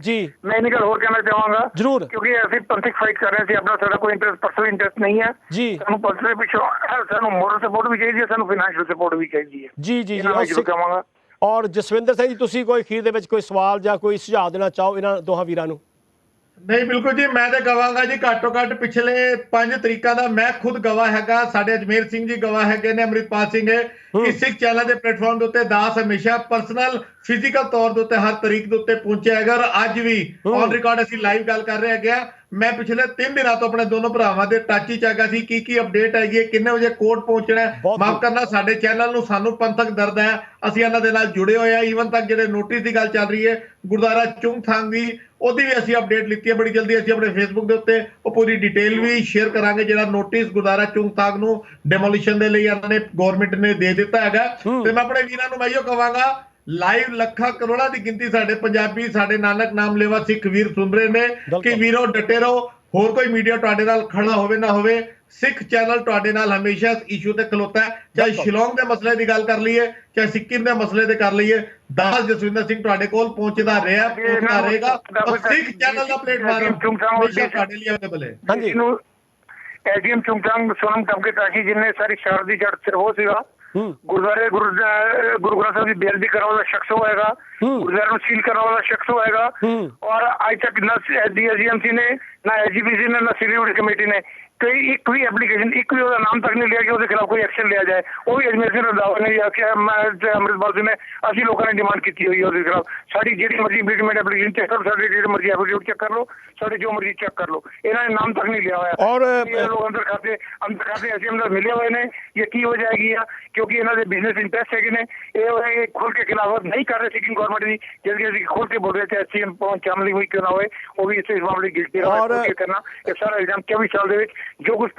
ਜੀ ਮੈਂ ਇਹ ਗੱਲ ਹੋਰ ਕਹਿਣਾ ਚਾਹਾਂਗਾ ਜ਼ਰੂਰ, ਕਿਉਂਕਿ ਅਸੀਂ ਪੰਥਕ ਫਾਈਟ ਕਰ ਰਹੇ ਸੀ, ਆਪਣਾ ਸਾਡਾ ਕੋਈ ਪਰਸਨਲ ਇੰਟਰਸਟ ਨਹੀਂ ਹੈ ਜੀ। ਸਾਨੂੰ ਪਰਸਨਲ ਪਿੱਛੋਂ ਸਾਨੂੰ ਮੋਰਲ ਸਪੋਰਟ ਵੀ ਚਾਹੀਦੀ ਹੈ, ਸਾਨੂੰ ਫਾਈਨੈਂਸ਼ੀਅਲ ਸਪੋਰਟ ਵੀ ਚਾਹੀਦੀ ਹੈ ਜੀ। ਮੈਂ ਜ਼ਰੂਰ ਕਹਾਂਗਾ। ਔਰ ਜਸਵਿੰਦਰ ਸਿੰਘ ਜੀ, ਤੁਸੀਂ ਕੋਈ ਅਖੀਰ ਦੇ ਵਿੱਚ ਕੋਈ ਸਵਾਲ ਜਾਂ ਕੋਈ ਸੁਝਾਅ ਦੇਣਾ ਚਾਹੋ ਇਹਨਾਂ ਦੋਹਾਂ ਵੀਰਾਂ ਨੂੰ? ਨਹੀਂ ਬਿਲਕੁਲ ਜੀ, ਮੈਂ ਤਾਂ ਕਹਾਂਗਾ ਜੀ ਘੱਟੋ ਘੱਟ ਪਿਛਲੇ 5 ਤਰੀਕਾਂ ਦਾ ਮੈਂ ਖੁਦ ਗਵਾਹ ਹੈਗਾ, ਸਾਡੇ ਅਜਮੇਰ ਸਿੰਘ ਜੀ ਗਵਾਹ ਹੈਗੇ ਨੇ, ਅਮਰਿਤਪਾਲ ਸਿੰਘ ਹੈ ਕਿ ਸਿੱਖ ਚੈਨਲ ਦੇ ਪਲੇਟਫਾਰਮ ਦੇ ਉੱਤੇ ਦਾਸ ਹਮੇਸ਼ਾ ਪਰਸਨਲ ਫਿਜ਼ੀਕਲ ਤੌਰ ਦੇ ਉੱਤੇ ਹਰ ਤਰੀਕ ਦੇ ਉੱਤੇ ਪਹੁੰਚਿਆ ਹੈਗਾ ਔਰ ਅੱਜ ਵੀ ਔਨ ਰਿਕਾਰਡ ਅਸੀਂ ਲਾਈਵ ਗੱਲ ਕਰ ਰਹੇ ਹੈਗੇ ਆ। ਮੈਂ ਪਿਛਲੇ 3 ਦਿਨਾਂ ਤੋਂ ਆਪਣੇ ਦੋਨੋਂ ਭਰਾਵਾਂ ਦੇ ਟੱਚ ਹੀ ਹੈਗਾ ਸੀ, ਕੀ ਅਪਡੇਟ ਹੈਗੀ ਹੈ, ਕਿੰਨੇ ਵਜੇ ਕੋਰਟ ਪਹੁੰਚਣਾ। ਮਾਫ ਕਰਨਾ, ਸਾਡੇ ਚੈਨਲ ਨੂੰ ਸਾਨੂੰ ਪੰਥਕ ਦਰਦ ਹੈ, ਅਸੀਂ ਇਹਨਾਂ ਦੇ ਨਾਲ ਜੁੜੇ ਹੋਏ ਆ। ਈਵਨ ਤੱਕ ਜਿਹੜੇ ਨੋਟਿਸ ਦੀ ਗੱਲ ਚੱਲ ਰਹੀ ਹੈ ਗੁਰਦੁਆਰਾ ਚੁੰਗਥਾਂਗ ਦੀ, ਉਹਦੀ ਵੀ ਅਸੀਂ ਅਪਡੇਟ ਲਿੱਤੀ ਹੈ ਬੜੀ ਜਲਦੀ। ਅਸੀਂ ਆਪਣੇ ਫੇਸਬੁੱਕ ਦੇ ਉੱਤੇ ਉਹ ਪੂਰੀ ਡਿਟੇਲ ਵੀ ਸ਼ੇਅਰ ਕਰਾਂਗੇ, ਜਿਹੜਾ ਨੋਟਿਸ ਗੁਰਦੁਆਰਾ ਚੁੰਗਥਾਂਗ ਨੂੰ ਡੈਮੋਲੀਸ਼ਨ ਦੇ ਲਈ ਇਹਨਾਂ ਨੇ ਗਵਰਨਮੈਂਟ ਨੇ ਦੇ ਦਿੱਤਾ ਹੈਗਾ। ਤੇ ਮੈਂ ਆਪਣੇ ਵੀਰਾਂ ਨੂੰ ਮੈਂ ਇਹੋ ਕਹਾਂਗਾ, ਲਾਈਵ ਲੱਖਾਂ ਕਰੋੜਾਂ ਦੀ ਗਿਣਤੀ ਸਾਡੇ ਪੰਜਾਬੀ, ਸਾਡੇ ਨਾਨਕ ਨਾਮ ਲੈਵਾ ਸਿੱਖ ਵੀਰ ਸੁਣ ਰਹੇ ਨੇ ਕਿ ਵੀਰੋ ਡਟੇ ਰਹੋ। ਹੋਰ ਕੋਈ ਮੀਡੀਆ ਤੁਹਾਡੇ ਨਾਲ ਖੜਾ ਹੋਵੇ ਨਾ ਹੋਵੇ, ਸਿੱਖ ਚੈਨਲ ਤੁਹਾਡੇ ਨਾਲ ਹਮੇਸ਼ਾ ਇਸ ਇਸ਼ੂ ਤੇ ਖਲੋਤਾ ਹੈ। ਚਾਹੇ ਸ਼ਿਲੋਂਗ ਦੇ ਮਸਲੇ ਦੀ ਗੱਲ ਕਰ ਲਈਏ, ਚਾਹੇ ਸਿੱਕਿਮ ਦੇ ਮਸਲੇ ਤੇ ਕਰ ਲਈਏ, ਦਾਸ ਜਸਵਿੰਦਰ ਸਿੰਘ ਤੁਹਾਡੇ ਕੋਲ ਪਹੁੰਚਦਾ ਰਿਹਾ, ਪਹੁੰਚਦਾ ਰਹੇਗਾ। ਸਿੱਖ ਚੈਨਲ ਦਾ ਪਲੇਟਫਾਰਮ ਹਮੇਸ਼ਾ ਤੁਹਾਡੇ ਲਈ ਅਵੇਲੇਬਲ ਹੈ। ਹਾਂਜੀ, ਐਸਡੀਐਮ ਚੁੰਗਥਾਂਗ ਸੋਨਮ ਟਮਕੇ ਤਾਸ਼ੀ ਜਿੰਨੇ ਸਾਰੀ ਸ਼ਹਿਰ ਦੀ ਜੜ ਸਿਰ ਹੋ ਸੀਗਾ ਗੁਰਦੁਆਰੇ ਗੁਰੂ ਗ੍ਰੰਥ ਸਾਹਿਬ ਦੀ ਬੇਅਦਬੀ ਕਰਨ ਵਾਲਾ ਸ਼ਖਸ ਹੋਏਗਾ, ਗੁਰਦੁਆਰੇ ਨੂੰ ਸੀਲ ਕਰਨ ਵਾਲਾ ਸ਼ਖਸ ਹੋਏਗਾ। ਔਰ ਅੱਜ ਤੱਕ ਨਾ ਐਸਡੀਐਮਸੀ ਨੇ, ਨਾ ਐਸਜੀਪੀਸੀ ਨੇ, ਨਾ ਸਿਲੀਗੁੜੀ ਕਮੇਟੀ ਨੇ ਕੋਈ ਇੱਕ ਵੀ ਐਪਲੀਕੇਸ਼ਨ, ਇੱਕ ਵੀ ਉਹਦਾ ਨਾਮ ਤੱਕ ਨਹੀਂ ਲਿਆ ਕਿ ਉਹਦੇ ਖਿਲਾਫ ਕੋਈ ਐਕਸ਼ਨ ਲਿਆ ਜਾਏ। ਉਹ ਵੀ ਅਜਮੇਰ ਸਿੰਘ ਰੰਧਾਵਾ ਨੇ ਆਖਿਆ, ਅਮਰਿਤਪਾਲ ਸਿੰਘ ਨੇ, ਅਸੀਂ ਲੋਕਾਂ ਨੇ ਡਿਮਾਂਡ ਕੀਤੀ ਹੋਈ ਉਹਦੇ ਖਿਲਾਫ। ਸਾਡੀ ਜਿਹੜੀ ਮਰਜ਼ੀ ਇੰਪਲੀਮੈਂਟ ਐਪਲੀਕੇਸ਼ਨ ਚੈੱਕ ਕਰੋ, ਸਾਡੀ ਜਿਹੜੀ ਮਰਜ਼ੀ ਐਪਲੀਕੇਸ਼ਨ ਚੈੱਕ ਕਰ ਲਓ, ਸਾਡੇ ਜੋ ਮਰਜ਼ੀ ਚੈੱਕ ਕਰ ਲਓ, ਇਹਨਾਂ ਨੇ ਨਾਮ ਤੱਕ ਨਹੀਂ ਲਿਆ ਹੋਇਆ। ਔਰ ਲੋਕ ਅੰਦਰ ਖਾਤੇ ਐਸੀ ਅੰਦਰ ਮਿਲੇ ਹੋਏ ਨੇ, ਇਹ ਕੀ ਹੋ ਜਾਏਗੀ ਆ ਕਿਉਂਕਿ ਇਹਨਾਂ ਦੇ ਬਿਜ਼ਨਸ ਇੰਟਰਸਟ ਹੈਗੇ ਨੇ। ਇਹ ਖੁੱਲ ਕੇ ਖਿਲਾਫਤ ਨਹੀਂ ਕਰ ਰਹੇ ਸਿੱਕਿਮ ਗਵਰਨਮੈਂਟ ਦੀ, ਜਲਦੀ ਅਸੀਂ ਖੁੱਲ ਕੇ ਬੋਲ ਰਹੇ थे ਐਸਸੀਐਮ ਪਹੁੰਚ ਚਾਮਲੀ ਹੋਈ ਕਿਉਂ ਨਾ ਹੋਏ, ਉਹ ਵੀ ਇਸ ਮਾਮਲੇ ਗਿਲਟੀ ਕਰਨਾ। ਇਹ ਸਾਰਾ ਇਲਜ਼ਾਮ 24 ਸਾਲ ਦੇ ਵਿੱਚ ਜੋ ਕੁਛ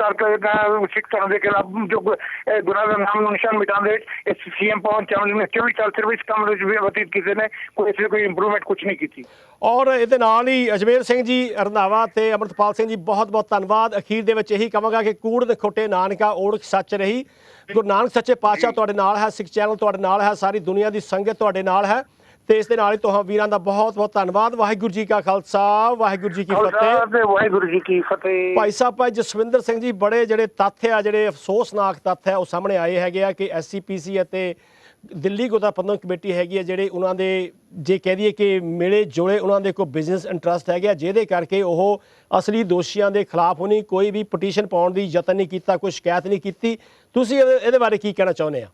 ਸਿੱਖ ਧਰਮ ਦੇ ਖਿਲਾਫ ਜੋ ਗੁਨਾਹ ਦਾ ਨਾਮ ਨਿਸ਼ਾਨ ਮਿਟਾਉਣ ਦੇ ਵਿੱਚ ਸੀਐਮ ਪਹੁੰਚ ਚਾਮਲੀ ਨੇ 24 ਸਾਲ ਸਿਰਫ ਇਸ ਕੰਮ ਵਿੱਚ ਵੀ ਬਤੀਤ ਕੀਤੇ ਨੇ, ਕੋਈ ਇੰਪਰੂਵਮੈਂਟ ਕੁਛ ਨਹੀਂ ਕੀਤੀ। ਔਰ ਇਹਦੇ ਨਾਲ ਹੀ ਅਜਮੇਰ ਸਿੰਘ ਜੀ ਰੰਧਾਵਾ ਤੇ ਅਮਰਿਤਪਾਲ ਸਿੰਘ ਜੀ ਬਹੁਤ ਬਹੁਤ ਧੰਨਵਾਦ। ਅਖੀਰ ਦੇ ਵਿੱਚ ਇਹੀ ਕਹਾਂਗਾ ਕਿ ਕੂੜ ਖੋਟੇ ਨਾਨਕਾ ਓੜਕ ਸੱਚ ਰਹੀ। ਗੁਰੂ ਨਾਨਕ ਸੱਚੇ ਪਾਤਸ਼ਾਹ ਤੁਹਾਡੇ ਨਾਲ ਹੈ, ਸਿੱਖ ਚੈਨਲ ਤੁਹਾਡੇ ਨਾਲ ਹੈ, ਸਾਰੀ ਦੁਨੀਆ ਦੀ ਸੰਗਤ ਤੁਹਾਡੇ ਨਾਲ ਹੈ ਤੇ ਇਸ ਦੇ ਨਾਲ ਹੀ ਤੁਹਾਨੂੰ ਵੀਰਾਂ ਦਾ ਬਹੁਤ ਬਹੁਤ ਧੰਨਵਾਦ। ਵਾਹਿਗੁਰੂ ਜੀ ਕਾ ਖਾਲਸਾ, ਵਾਹਿਗੁਰੂ ਜੀ ਕੀ ਫਤਿਹ। ਵਾਹਿਗੁਰੂ ਜੀ ਕੀ ਫਤਿਹ। ਭਾਈ ਸਾਹਿਬ, ਭਾਈ ਜਸਵਿੰਦਰ ਸਿੰਘ ਜੀ, ਬੜੇ ਜਿਹੜੇ ਤੱਥ ਆ, ਜਿਹੜੇ ਅਫਸੋਸਨਾਕ ਤੱਥ ਹੈ ਉਹ ਸਾਹਮਣੇ ਆਏ ਹੈਗੇ ਆ ਕਿ ਐਸਸੀਪੀਸੀ ਅਤੇ ਦਿੱਲੀ ਗੁਰਦੁਆਰਾ ਪ੍ਰਬੰਧਕ ਕਮੇਟੀ ਹੈਗੀ ਹੈ, ਜਿਹੜੇ ਉਹਨਾਂ ਦੇ ਜੇ ਕਹਿ ਦਈਏ ਕਿ ਮਿਲੇ ਜੁਲੇ ਉਹਨਾਂ ਦੇ ਕੋਈ ਬਿਜ਼ਨਸ ਇੰਟਰਸਟ ਹੈਗੇ ਆ, ਜਿਹਦੇ ਕਰਕੇ ਉਹ ਅਸਲੀ ਦੋਸ਼ੀਆਂ ਦੇ ਖਿਲਾਫ ਉਹਨੇ ਕੋਈ ਵੀ ਪਟੀਸ਼ਨ ਪਾਉਣ ਦੀ ਯਤਨ ਨਹੀਂ ਕੀਤਾ, ਕੋਈ ਸ਼ਿਕਾਇਤ ਨਹੀਂ ਕੀਤੀ। ਤੁਸੀਂ ਇਹਦੇ ਬਾਰੇ ਕੀ ਕਹਿਣਾ ਚਾਹੁੰਦੇ ਆ?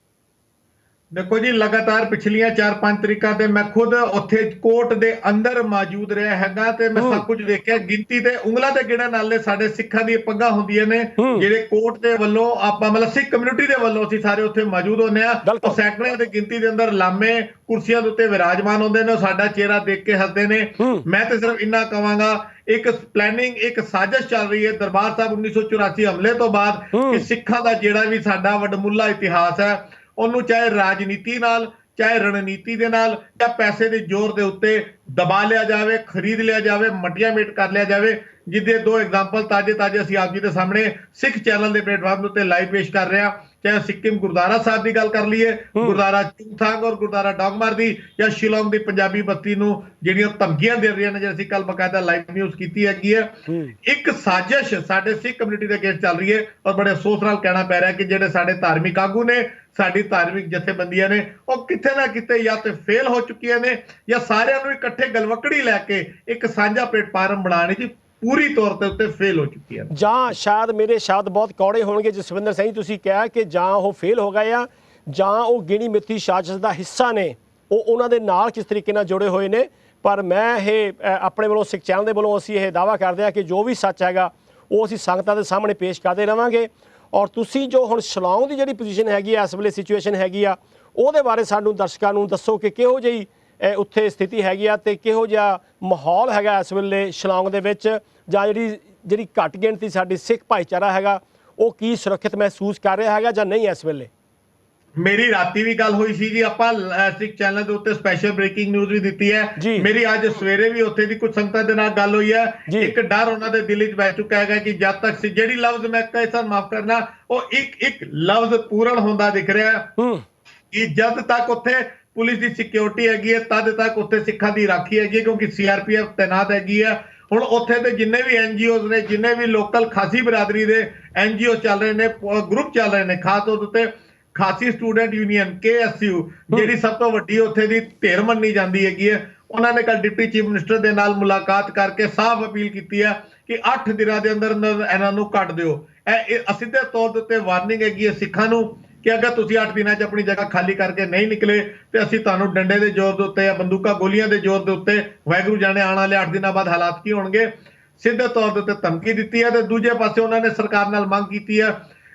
ਦੇਖੋ ਜੀ, ਲਗਾਤਾਰ ਪਿਛਲੀਆਂ 4-5 ਤਰੀਕਾਂ ਤੇ ਮੈਂ ਖੁਦ ਉੱਥੇ ਕੋਰਟ ਦੇ ਅੰਦਰ ਮੌਜੂਦ ਰਿਹਾ ਹੈਗਾ ਤੇ ਮੈਂ ਸਭ ਕੁਝ ਦੇਖਿਆ। ਗਿਣਤੀ ਤੇ ਉਂਗਲਾਂ ਤੇ ਗਿਣਨ ਵਾਲੇ ਸਾਡੇ ਸਿੱਖਾਂ ਦੀ ਪੱਗਾਂ ਹੁੰਦੀਆਂ ਨੇ, ਜਿਹੜੇ ਕੋਰਟ ਦੇ ਵੱਲੋਂ ਆਪਾਂ ਮਤਲਬ ਸਿੱਖ ਕਮਿਊਨਿਟੀ ਦੇ ਵੱਲੋਂ ਅਸੀਂ ਸਾਰੇ ਉੱਥੇ ਮੌਜੂਦ ਹੁੰਦੇ ਆ। ਉਹ ਸੈਂਕੜਿਆਂ ਦੀ ਗਿਣਤੀ ਦੇ ਅੰਦਰ ਲਾਮੇ ਕੁਰਸੀਆਂ ਦੇ ਉੱਤੇ ਵਿਰਾਜਮਾਨ ਹੁੰਦੇ ਨੇ, ਸਾਡਾ ਚਿਹਰਾ ਦੇਖ ਕੇ ਹੱਸਦੇ ਨੇ। ਮੈਂ ਤੇ ਸਿਰਫ ਇੰਨਾ ਕਹਾਂਗਾ, ਇੱਕ ਪਲੈਨਿੰਗ, ਇੱਕ ਸਾਜ਼ਿਸ਼ ਚੱਲ ਰਹੀ ਹੈ ਦਰਬਾਰ ਸਾਹਿਬ 1984 ਹਮਲੇ ਤੋਂ ਬਾਅਦ ਕਿ ਸਿੱਖਾਂ ਦਾ ਜਿਹੜਾ ਵੀ ਸਾਡਾ ਵਡਮੁੱਲਾ ਇਤਿਹਾਸ ਹੈ ਉਹਨੂੰ ਚਾਹੇ ਰਾਜਨੀਤੀ ਨਾਲ, ਚਾਹੇ ਰਣਨੀਤੀ ਦੇ ਨਾਲ ਜਾਂ ਪੈਸੇ ਦੇ ਜ਼ੋਰ ਦੇ ਉੱਤੇ ਦਬਾ ਲਿਆ ਜਾਵੇ, ਖਰੀਦ ਲਿਆ ਜਾਵੇ, ਮਟੀਆਂ ਮੇਟ ਕਰ ਲਿਆ ਜਾਵੇ। ਜਿਹਦੇ 2 ਐਗਜ਼ਾਮਪਲ ਤਾਜ਼ੇ ਅਸੀਂ ਆਪ ਜੀ ਦੇ ਸਾਹਮਣੇ ਸਿੱਖ ਚੈਨਲ ਦੇ ਪਲੇਟਫਾਰਮ ਦੇ ਉੱਤੇ ਲਾਈਵ ਪੇਸ਼ ਕਰ ਰਹੇ ਹਾਂ। ਚਾਹੇ ਸਿੱਕਿਮ ਗੁਰਦੁਆਰਾ ਸਾਹਿਬ ਦੀ ਗੱਲ ਕਰ ਲਈਏ, ਗੁਰਦੁਆਰਾ ਚੁੰਗਥਾਂਗ ਔਰ ਗੁਰਦੁਆਰਾ ਡੌਗਮਾਰ ਦੀ, ਜਾਂ ਸ਼ਿਲੋਂਗ ਦੀ ਪੰਜਾਬੀ ਬਸਤੀ ਨੂੰ ਜਿਹੜੀਆਂ ਧਮਕੀਆਂ ਦੇ ਰਹੀਆਂ ਨੇ, ਜੇ ਅਸੀਂ ਕੱਲ ਬਕਾਇਦਾ ਲਾਈਵ ਨਿਊਜ਼ ਕੀਤੀ ਹੈਗੀ ਹੈ। ਇੱਕ ਸਾਜ਼ਿਸ਼ ਸਾਡੇ ਸਿੱਖ ਕਮਿਊਨਿਟੀ ਦੇ ਅਗੇਂਸਟ ਚੱਲ ਰਹੀ ਹੈ, ਔਰ ਬੜੇ ਅਫਸੋਸ ਨਾਲ ਕਹਿਣਾ ਪੈ ਰਿਹਾ ਕਿ ਜਿਹੜੇ ਸਾਡੇ ਧਾਰਮਿਕ ਆਗੂ ਨੇ, ਸਾਡੀ ਧਾਰਮਿਕ ਜਥੇਬੰਦੀਆਂ ਨੇ, ਉਹ ਕਿਤੇ ਨਾ ਕਿਤੇ ਜਾਂ ਤੇ ਫੇਲ ਹੋ ਚੁੱਕੀਆਂ ਨੇ, ਜਾਂ ਸਾਰਿਆਂ ਨੂੰ ਇਕੱਠੇ ਗਲਵਕੜੀ ਲੈ ਕੇ ਇੱਕ ਸਾਂਝਾ ਪਲੇਟਫਾਰਮ ਬਣਾਉਣ ਦੀ ਪੂਰੀ ਤੌਰ ਤੇ ਉੱਤੇ ਫੇਲ ਹੋ ਚੁੱਕੀ ਹੈ। ਜਾਂ ਸ਼ਾਇਦ ਮੇਰੇ ਸ਼ਬਦ ਬਹੁਤ ਕੌੜੇ ਹੋਣਗੇ ਜਸਵਿੰਦਰ ਸਿੰਘ, ਤੁਸੀਂ ਕਿਹਾ ਕਿ ਜਾਂ ਉਹ ਫੇਲ ਹੋ ਗਏ ਆ, ਜਾਂ ਉਹ ਗਿਣੀ ਮਿੱਥੀ ਸਾਜ਼ਿਸ਼ ਦਾ ਹਿੱਸਾ ਨੇ, ਉਹ ਉਹਨਾਂ ਦੇ ਨਾਲ ਕਿਸ ਤਰੀਕੇ ਨਾਲ ਜੁੜੇ ਹੋਏ ਨੇ। ਪਰ ਮੈਂ ਇਹ ਆਪਣੇ ਵੱਲੋਂ ਸਿੱਖ ਚੈਨਲ ਦੇ ਵੱਲੋਂ ਅਸੀਂ ਇਹ ਦਾਅਵਾ ਕਰਦੇ ਹਾਂ ਕਿ ਜੋ ਵੀ ਸੱਚ ਹੈਗਾ ਉਹ ਅਸੀਂ ਸੰਗਤਾਂ ਦੇ ਸਾਹਮਣੇ ਪੇਸ਼ ਕਰਦੇ ਰਹਾਂਗੇ। ਔਰ ਤੁਸੀਂ ਜੋ ਹੁਣ ਸ਼ਿਲੌਂਗ ਦੀ ਜਿਹੜੀ ਪੋਜੀਸ਼ਨ ਹੈਗੀ ਆ, ਇਸ ਵੇਲੇ ਸਿਚੁਏਸ਼ਨ ਹੈਗੀ ਆ, ਉਹਦੇ ਬਾਰੇ ਸਾਨੂੰ ਦਰਸ਼ਕਾਂ ਨੂੰ ਦੱਸੋ ਕਿ ਕਿਹੋ ਜਿਹੀ ਉੱਥੇ ਸਥਿਤੀ ਹੈਗੀ ਆ ਤੇ ਕਿਹੋ ਜਿਹਾ ਮਾਹੌਲ ਹੈਗਾ ਇਸ ਵੇਲੇ ਸ਼ਿਲੌਂਗ ਦੇ ਵਿੱਚ, ਜਾਂ ਜਿਹੜੀ ਘੱਟ ਗਿਣਤੀ ਸਾਡੀ ਸਿੱਖ ਭਾਈਚਾਰਾ ਹੈਗਾ ਉਹ ਕੀ ਸੁਰੱਖਿਅਤ ਮਹਿਸੂਸ ਕਰ ਰਿਹਾ ਹੈਗਾ ਜਾਂ ਨਹੀਂ ਇਸ ਵੇਲੇ। ਮੇਰੀ ਰਾਤੀ ਵੀ ਗੱਲ ਹੋਈ ਸੀ ਜੀ, ਆਪਾਂ ਸਿੱਖ ਚੈਨਲ ਦੇ ਉੱਤੇ ਸਪੈਸ਼ਲ ਬ੍ਰੇਕਿੰਗ ਨਿਊਜ਼ ਵੀ ਦਿੱਤੀ ਹੈ। ਮੇਰੀ ਅੱਜ ਸਵੇਰੇ ਵੀ ਉੱਥੇ ਦੀ ਕੁਝ ਸੰਗਤਾਂ ਦੇ ਨਾਲ ਗੱਲ ਹੋਈ ਹੈ। ਇੱਕ ਡਰ ਉਹਨਾਂ ਦੇ ਦਿਲ 'ਚ ਬਹਿ ਚੁੱਕਾ ਹੈਗਾ ਕਿ ਜਦ ਤੱਕ ਜਿਹੜੀ ਲਫ਼ਜ਼ ਮੈਂ ਕਹੇ ਸਰ ਮਾਫ ਕਰਨਾ, ਉਹ ਇੱਕ ਲਫ਼ਜ਼ ਪੂਰਨ ਹੁੰਦਾ ਦਿਖ ਰਿਹਾ ਕਿ ਜਦ ਤੱਕ ਉੱਥੇ ਪੁਲਿਸ ਦੀ ਸਿਕਿਉਰਿਟੀ ਹੈਗੀ ਹੈ, ਤਦ ਤੱਕ ਉੱਥੇ ਸਿੱਖਾਂ ਦੀ ਰਾਖੀ ਹੈਗੀ ਹੈ, ਕਿਉਂਕਿ CRPF ਤੈਨਾਤ ਹੈਗੀ ਹੈ। ਹੁਣ ਉੱਥੇ ਦੇ ਜਿੰਨੇ ਵੀ NGOs ਨੇ, ਜਿੰਨੇ ਵੀ ਲੋਕਲ ਖਾਸੀ ਬਰਾਦਰੀ ਦੇ NGO ਚੱਲ ਰਹੇ ਨੇ, ਗਰੁੱਪ ਚੱਲ ਰਹੇ ਨੇ, ਖਾਸ ਤੌਰ ਤੇ ਖਾਸੀ ਸਟੂਡੈਂਟ ਯੂਨੀਅਨ KSU, ਜਿਹੜੀ ਸਭ ਤੋਂ ਵੱਡੀ ਉੱਥੇ ਦੀ ਧਿਰ ਮੰਨੀ ਜਾਂਦੀ ਹੈਗੀ ਹੈ, ਉਹਨਾਂ ਨੇ ਕੱਲ ਡਿਪਟੀ ਚੀਫ ਮਿਨਿਸਟਰ ਦੇ ਨਾਲ ਮੁਲਾਕਾਤ ਕਰਕੇ ਸਾਫ਼ ਅਪੀਲ ਕੀਤੀ ਹੈ ਕਿ 8 ਦਿਨਾਂ ਦੇ ਅੰਦਰ ਇਹਨਾਂ ਨੂੰ ਕੱਢ ਦਿਓ। ਇਹ ਸਿੱਧੇ ਤੌਰ ਦੇ ਉੱਤੇ ਵਾਰਨਿੰਗ ਹੈਗੀ ਹੈ ਸਿੱਖਾਂ ਨੂੰ ਕਿ ਅਗਰ ਤੁਸੀਂ 8 ਦਿਨਾਂ 'ਚ ਆਪਣੀ ਜਗ੍ਹਾ ਖਾਲੀ ਕਰਕੇ ਨਹੀਂ ਨਿਕਲੇ ਤੇ ਅਸੀਂ ਤੁਹਾਨੂੰ ਡੰਡੇ ਦੇ ਜ਼ੋਰ ਦੇ ਉੱਤੇ ਜਾਂ ਬੰਦੂਕਾਂ ਗੋਲੀਆਂ ਦੇ ਜ਼ੋਰ ਦੇ ਉੱਤੇ, ਵਾਹਿਗੁਰੂ ਜਾਣੇ ਆਉਣ ਵਾਲੇ 8 ਦਿਨਾਂ ਬਾਅਦ ਹਾਲਾਤ ਕੀ ਹੋਣਗੇ, ਸਿੱਧੇ ਤੌਰ ਦੇ ਉੱਤੇ ਧਮਕੀ ਦਿੱਤੀ ਹੈ। ਤੇ ਦੂਜੇ ਪਾਸੇ ਉਹਨਾਂ ਨੇ ਸਰਕਾਰ ਨਾਲ ਮੰਗ ਕੀਤੀ ਹੈ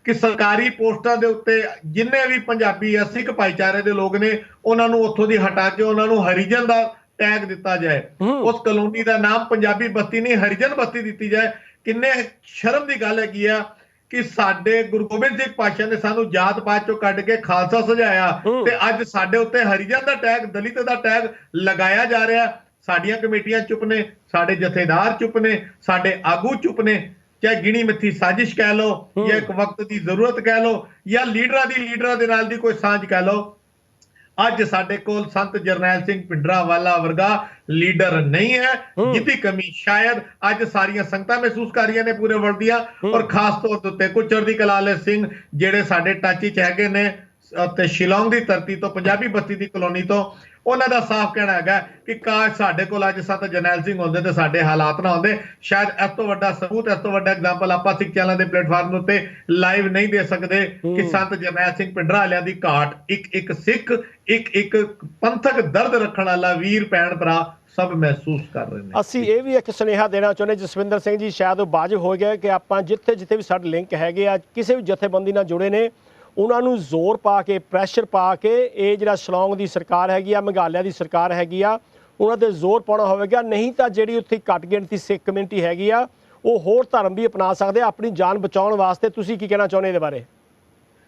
ਕਿ ਸਰਕਾਰੀ ਪੋਸਟਾਂ ਦੇ ਉੱਤੇ ਜਿੰਨੇ ਵੀ ਪੰਜਾਬੀ ਜਾਂ ਸਿੱਖ ਭਾਈਚਾਰੇ ਦੇ ਲੋਕ ਨੇ, ਉਹਨਾਂ ਨੂੰ ਉੱਥੋਂ ਦੀ ਹਟਾ ਕੇ ਉਹਨਾਂ ਨੂੰ ਹਰੀਜਨ ਦਾ ਟੈਗ ਦਿੱਤਾ ਜਾਏ। ਉਸ ਕਲੋਨੀ ਦਾ ਨਾਮ ਪੰਜਾਬੀ ਬਸਤੀ ਨਹੀਂ, ਹਰੀਜਨ ਬਸਤੀ ਦਿੱਤੀ ਜਾਏ। ਕਿੰਨੇ ਸ਼ਰਮ ਦੀ ਗੱਲ ਹੈਗੀ ਆ ਕਿ ਸਾਡੇ ਗੁਰੂ ਗੋਬਿੰਦ ਸਿੰਘ ਪਾਤਸ਼ਾਹ ਨੇ ਸਾਨੂੰ ਜਾਤ ਪਾਤ ਚੋਂ ਕੱਢ ਕੇ ਖਾਲਸਾ ਸਜਾਇਆ, ਤੇ ਅੱਜ ਸਾਡੇ ਉੱਤੇ ਹਰੀਜਨ ਦਾ ਟੈਗ, ਦਲਿਤ ਦਾ ਟੈਗ ਲਗਾਇਆ ਜਾ ਰਿਹਾ। ਸਾਡੀਆਂ ਕਮੇਟੀਆਂ ਚੁੱਪ ਨੇ, ਸਾਡੇ ਜਥੇਦਾਰ ਚੁੱਪ ਨੇ, ਸਾਡੇ ਆਗੂ ਚੁੱਪ ਨੇ। ਚਾਹੇ ਗਿਣੀ ਮਿੱਥੀ ਸਾਜ਼ਿਸ਼ ਕਹਿ ਲਓ, ਜਾਂ ਇੱਕ ਵਕਤ ਦੀ ਜ਼ਰੂਰਤ ਕਹਿ ਲਓ, ਜਾਂ ਲੀਡਰਾਂ ਦੇ ਨਾਲ ਦੀ ਕੋਈ ਸਾਂਝ ਕਹਿ ਲਓ। ਅੱਜ ਸਾਡੇ ਕੋਲ ਸੰਤ ਜਰਨੈਲ ਸਿੰਘ ਭਿੰਡਰਾਂਵਾਲਾ ਵਰਗਾ ਲੀਡਰ ਨਹੀਂ ਹੈ, ਜਿਹਦੀ ਕਮੀ ਸ਼ਾਇਦ ਅੱਜ ਸਾਰੀਆਂ ਸੰਗਤਾਂ ਮਹਿਸੂਸ ਕਰ ਰਹੀਆਂ ਨੇ ਪੂਰੇ ਵਰਲਡ ਦੀਆਂ। ਔਰ ਖਾਸ ਤੌਰ ਦੇ ਉੱਤੇ ਕੁਝ ਚੜ੍ਹਦੀ ਕਲਾ ਵਾਲੇ ਸਿੰਘ ਜਿਹੜੇ ਸਾਡੇ ਟੱਚ 'ਚ ਹੈਗੇ ਨੇ, ਤੇ ਸ਼ਿਲੌਂਗ ਦੀ ਧਰਤੀ ਤੋਂ, ਪੰਜਾਬੀ ਬਸਤੀ ਦੀ ਕਲੋਨੀ ਤੋਂ, ਉਹਨਾਂ ਦਾ ਸਾਫ਼ ਕਹਿਣਾ ਹੈਗਾ ਕਿ ਕਾਸ਼ ਸਾਡੇ ਕੋਲ ਅੱਜ ਸੰਤ ਜਰਨੈਲ ਸਿੰਘ ਹੁੰਦੇ ਤੇ ਸਾਡੇ ਹਾਲਾਤ ਨਾ ਹੁੰਦੇ। ਸ਼ਾਇਦ ਇਸ ਤੋਂ ਵੱਡਾ ਸਬੂਤ, ਇਸ ਤੋਂ ਵੱਡਾ ਐਗਜ਼ਾਮਪਲ ਆਪਾਂ ਸਿੱਖ ਚੈਨਲ ਦੇ ਪਲੇਟਫਾਰਮ ਉੱਤੇ ਲਾਈਵ ਨਹੀਂ ਦੇ ਸਕਦੇ ਕਿ ਸੰਤ ਜਰਨੈਲ ਸਿੰਘ ਭਿੰਡਰਾਂਵਾਲਿਆਂ ਦੀ ਘਾਟ ਇੱਕ ਸਿੱਖ, ਇੱਕ ਪੰਥਕ ਦਰਦ ਰੱਖਣ ਵਾਲਾ ਵੀਰ ਭੈਣ ਭਰਾ ਸਭ ਮਹਿਸੂਸ ਕਰ ਰਹੇ ਨੇ। ਅਸੀਂ ਇਹ ਵੀ ਇੱਕ ਸੁਨੇਹਾ ਦੇਣਾ ਚਾਹੁੰਦੇ ਜਸਵਿੰਦਰ ਸਿੰਘ ਜੀ, ਸ਼ਾਇਦ ਉਹ ਵਾਜਬ ਹੋ ਗਿਆ ਕਿ ਆਪਾਂ ਜਿੱਥੇ ਵੀ ਸਾਡੇ ਲਿੰਕ ਹੈਗੇ ਆ, ਕਿਸੇ ਵੀ ਜਥੇਬੰਦੀ ਨਾਲ ਜੁੜੇ ਨੇ, ਉਹਨਾਂ ਨੂੰ ਜ਼ੋਰ ਪਾ ਕੇ, ਪ੍ਰੈਸ਼ਰ ਪਾ ਕੇ, ਇਹ ਜਿਹੜਾ ਸ਼ਿਲੌਂਗ ਦੀ ਸਰਕਾਰ ਹੈਗੀ ਆ, ਮੇਘਾਲਿਆ ਦੀ ਸਰਕਾਰ ਹੈਗੀ ਆ, ਉਹਨਾਂ ਤੇ ਜ਼ੋਰ ਪਾਉਣਾ ਹੋਵੇਗਾ। ਨਹੀਂ ਤਾਂ ਜਿਹੜੀ ਉੱਥੇ ਘੱਟ ਗਿਣਤੀ ਸਿੱਖ ਕਮਿਊਨਿਟੀ ਹੈਗੀ ਆ, ਉਹ ਹੋਰ ਧਰਮ ਵੀ ਅਪਣਾ ਸਕਦੇ ਆਪਣੀ ਜਾਨ ਬਚਾਉਣ ਵਾਸਤੇ। ਤੁਸੀਂ ਕੀ ਕਹਿਣਾ ਚਾਹੁੰਦੇ ਇਹਦੇ ਬਾਰੇ?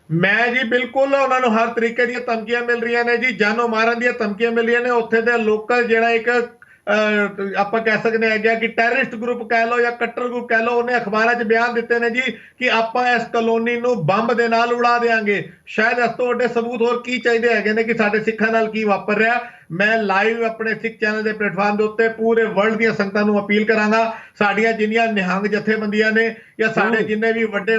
ਮੈਂ ਜੀ ਬਿਲਕੁਲ, ਉਹਨਾਂ ਨੂੰ ਹਰ ਤਰੀਕੇ ਦੀਆਂ ਧਮਕੀਆਂ ਮਿਲ ਰਹੀਆਂ ਨੇ ਜੀ, ਜਾਨੋਂ ਮਾਰਨ ਦੀਆਂ ਧਮਕੀਆਂ ਮਿਲ ਰਹੀਆਂ ਨੇ। ਉੱਥੇ ਦੇ ਲੋਕਲ ਜਿਹੜਾ ਇੱਕ ਆਪਾਂ ਕਹਿ ਸਕਦੇ ਹੈਗੇ ਕਿ ਟੈਰਰਿਸਟ ਗਰੁੱਪ ਕਹਿ ਲਓ ਜਾਂ ਕੱਟਰ ਗਰੁੱਪ ਕਹਿ ਲਓ, ਉਹਨੇ ਅਖਬਾਰਾਂ 'ਚ ਬਿਆਨ ਦਿੱਤੇ ਨੇ ਜੀ ਕਿ ਆਪਾਂ ਇਸ ਕਲੋਨੀ ਨੂੰ ਬੰਬ ਦੇ ਨਾਲ ਉਡਾ ਦੇਵਾਂਗੇ। ਸ਼ਾਇਦ ਇਸ ਤੋਂ ਵੱਡੇ ਸਬੂਤ ਹੋਰ ਕੀ ਚਾਹੀਦੇ ਹੈਗੇ ਨੇ ਕਿ ਸਾਡੇ ਸਿੱਖਾਂ ਨਾਲ ਕੀ ਵਾਪਰ ਰਿਹਾ। ਮੈਂ ਲਾਈਵ ਆਪਣੇ ਸਿੱਖ ਚੈਨਲ ਦੇ ਪਲੇਟਫਾਰਮ ਦੇ ਉੱਤੇ ਪੂਰੇ ਵਰਲਡ ਦੀਆਂ ਸੰਗਤਾਂ ਨੂੰ ਅਪੀਲ ਕਰਾਂਗਾ, ਸਾਡੀਆਂ ਜਿੰਨੀਆਂ ਨਿਹੰਗ ਜਥੇਬੰਦੀਆਂ ਨੇ ਜਾਂ ਸਾਡੇ ਜਿੰਨੇ ਵੀ ਵੱਡੇ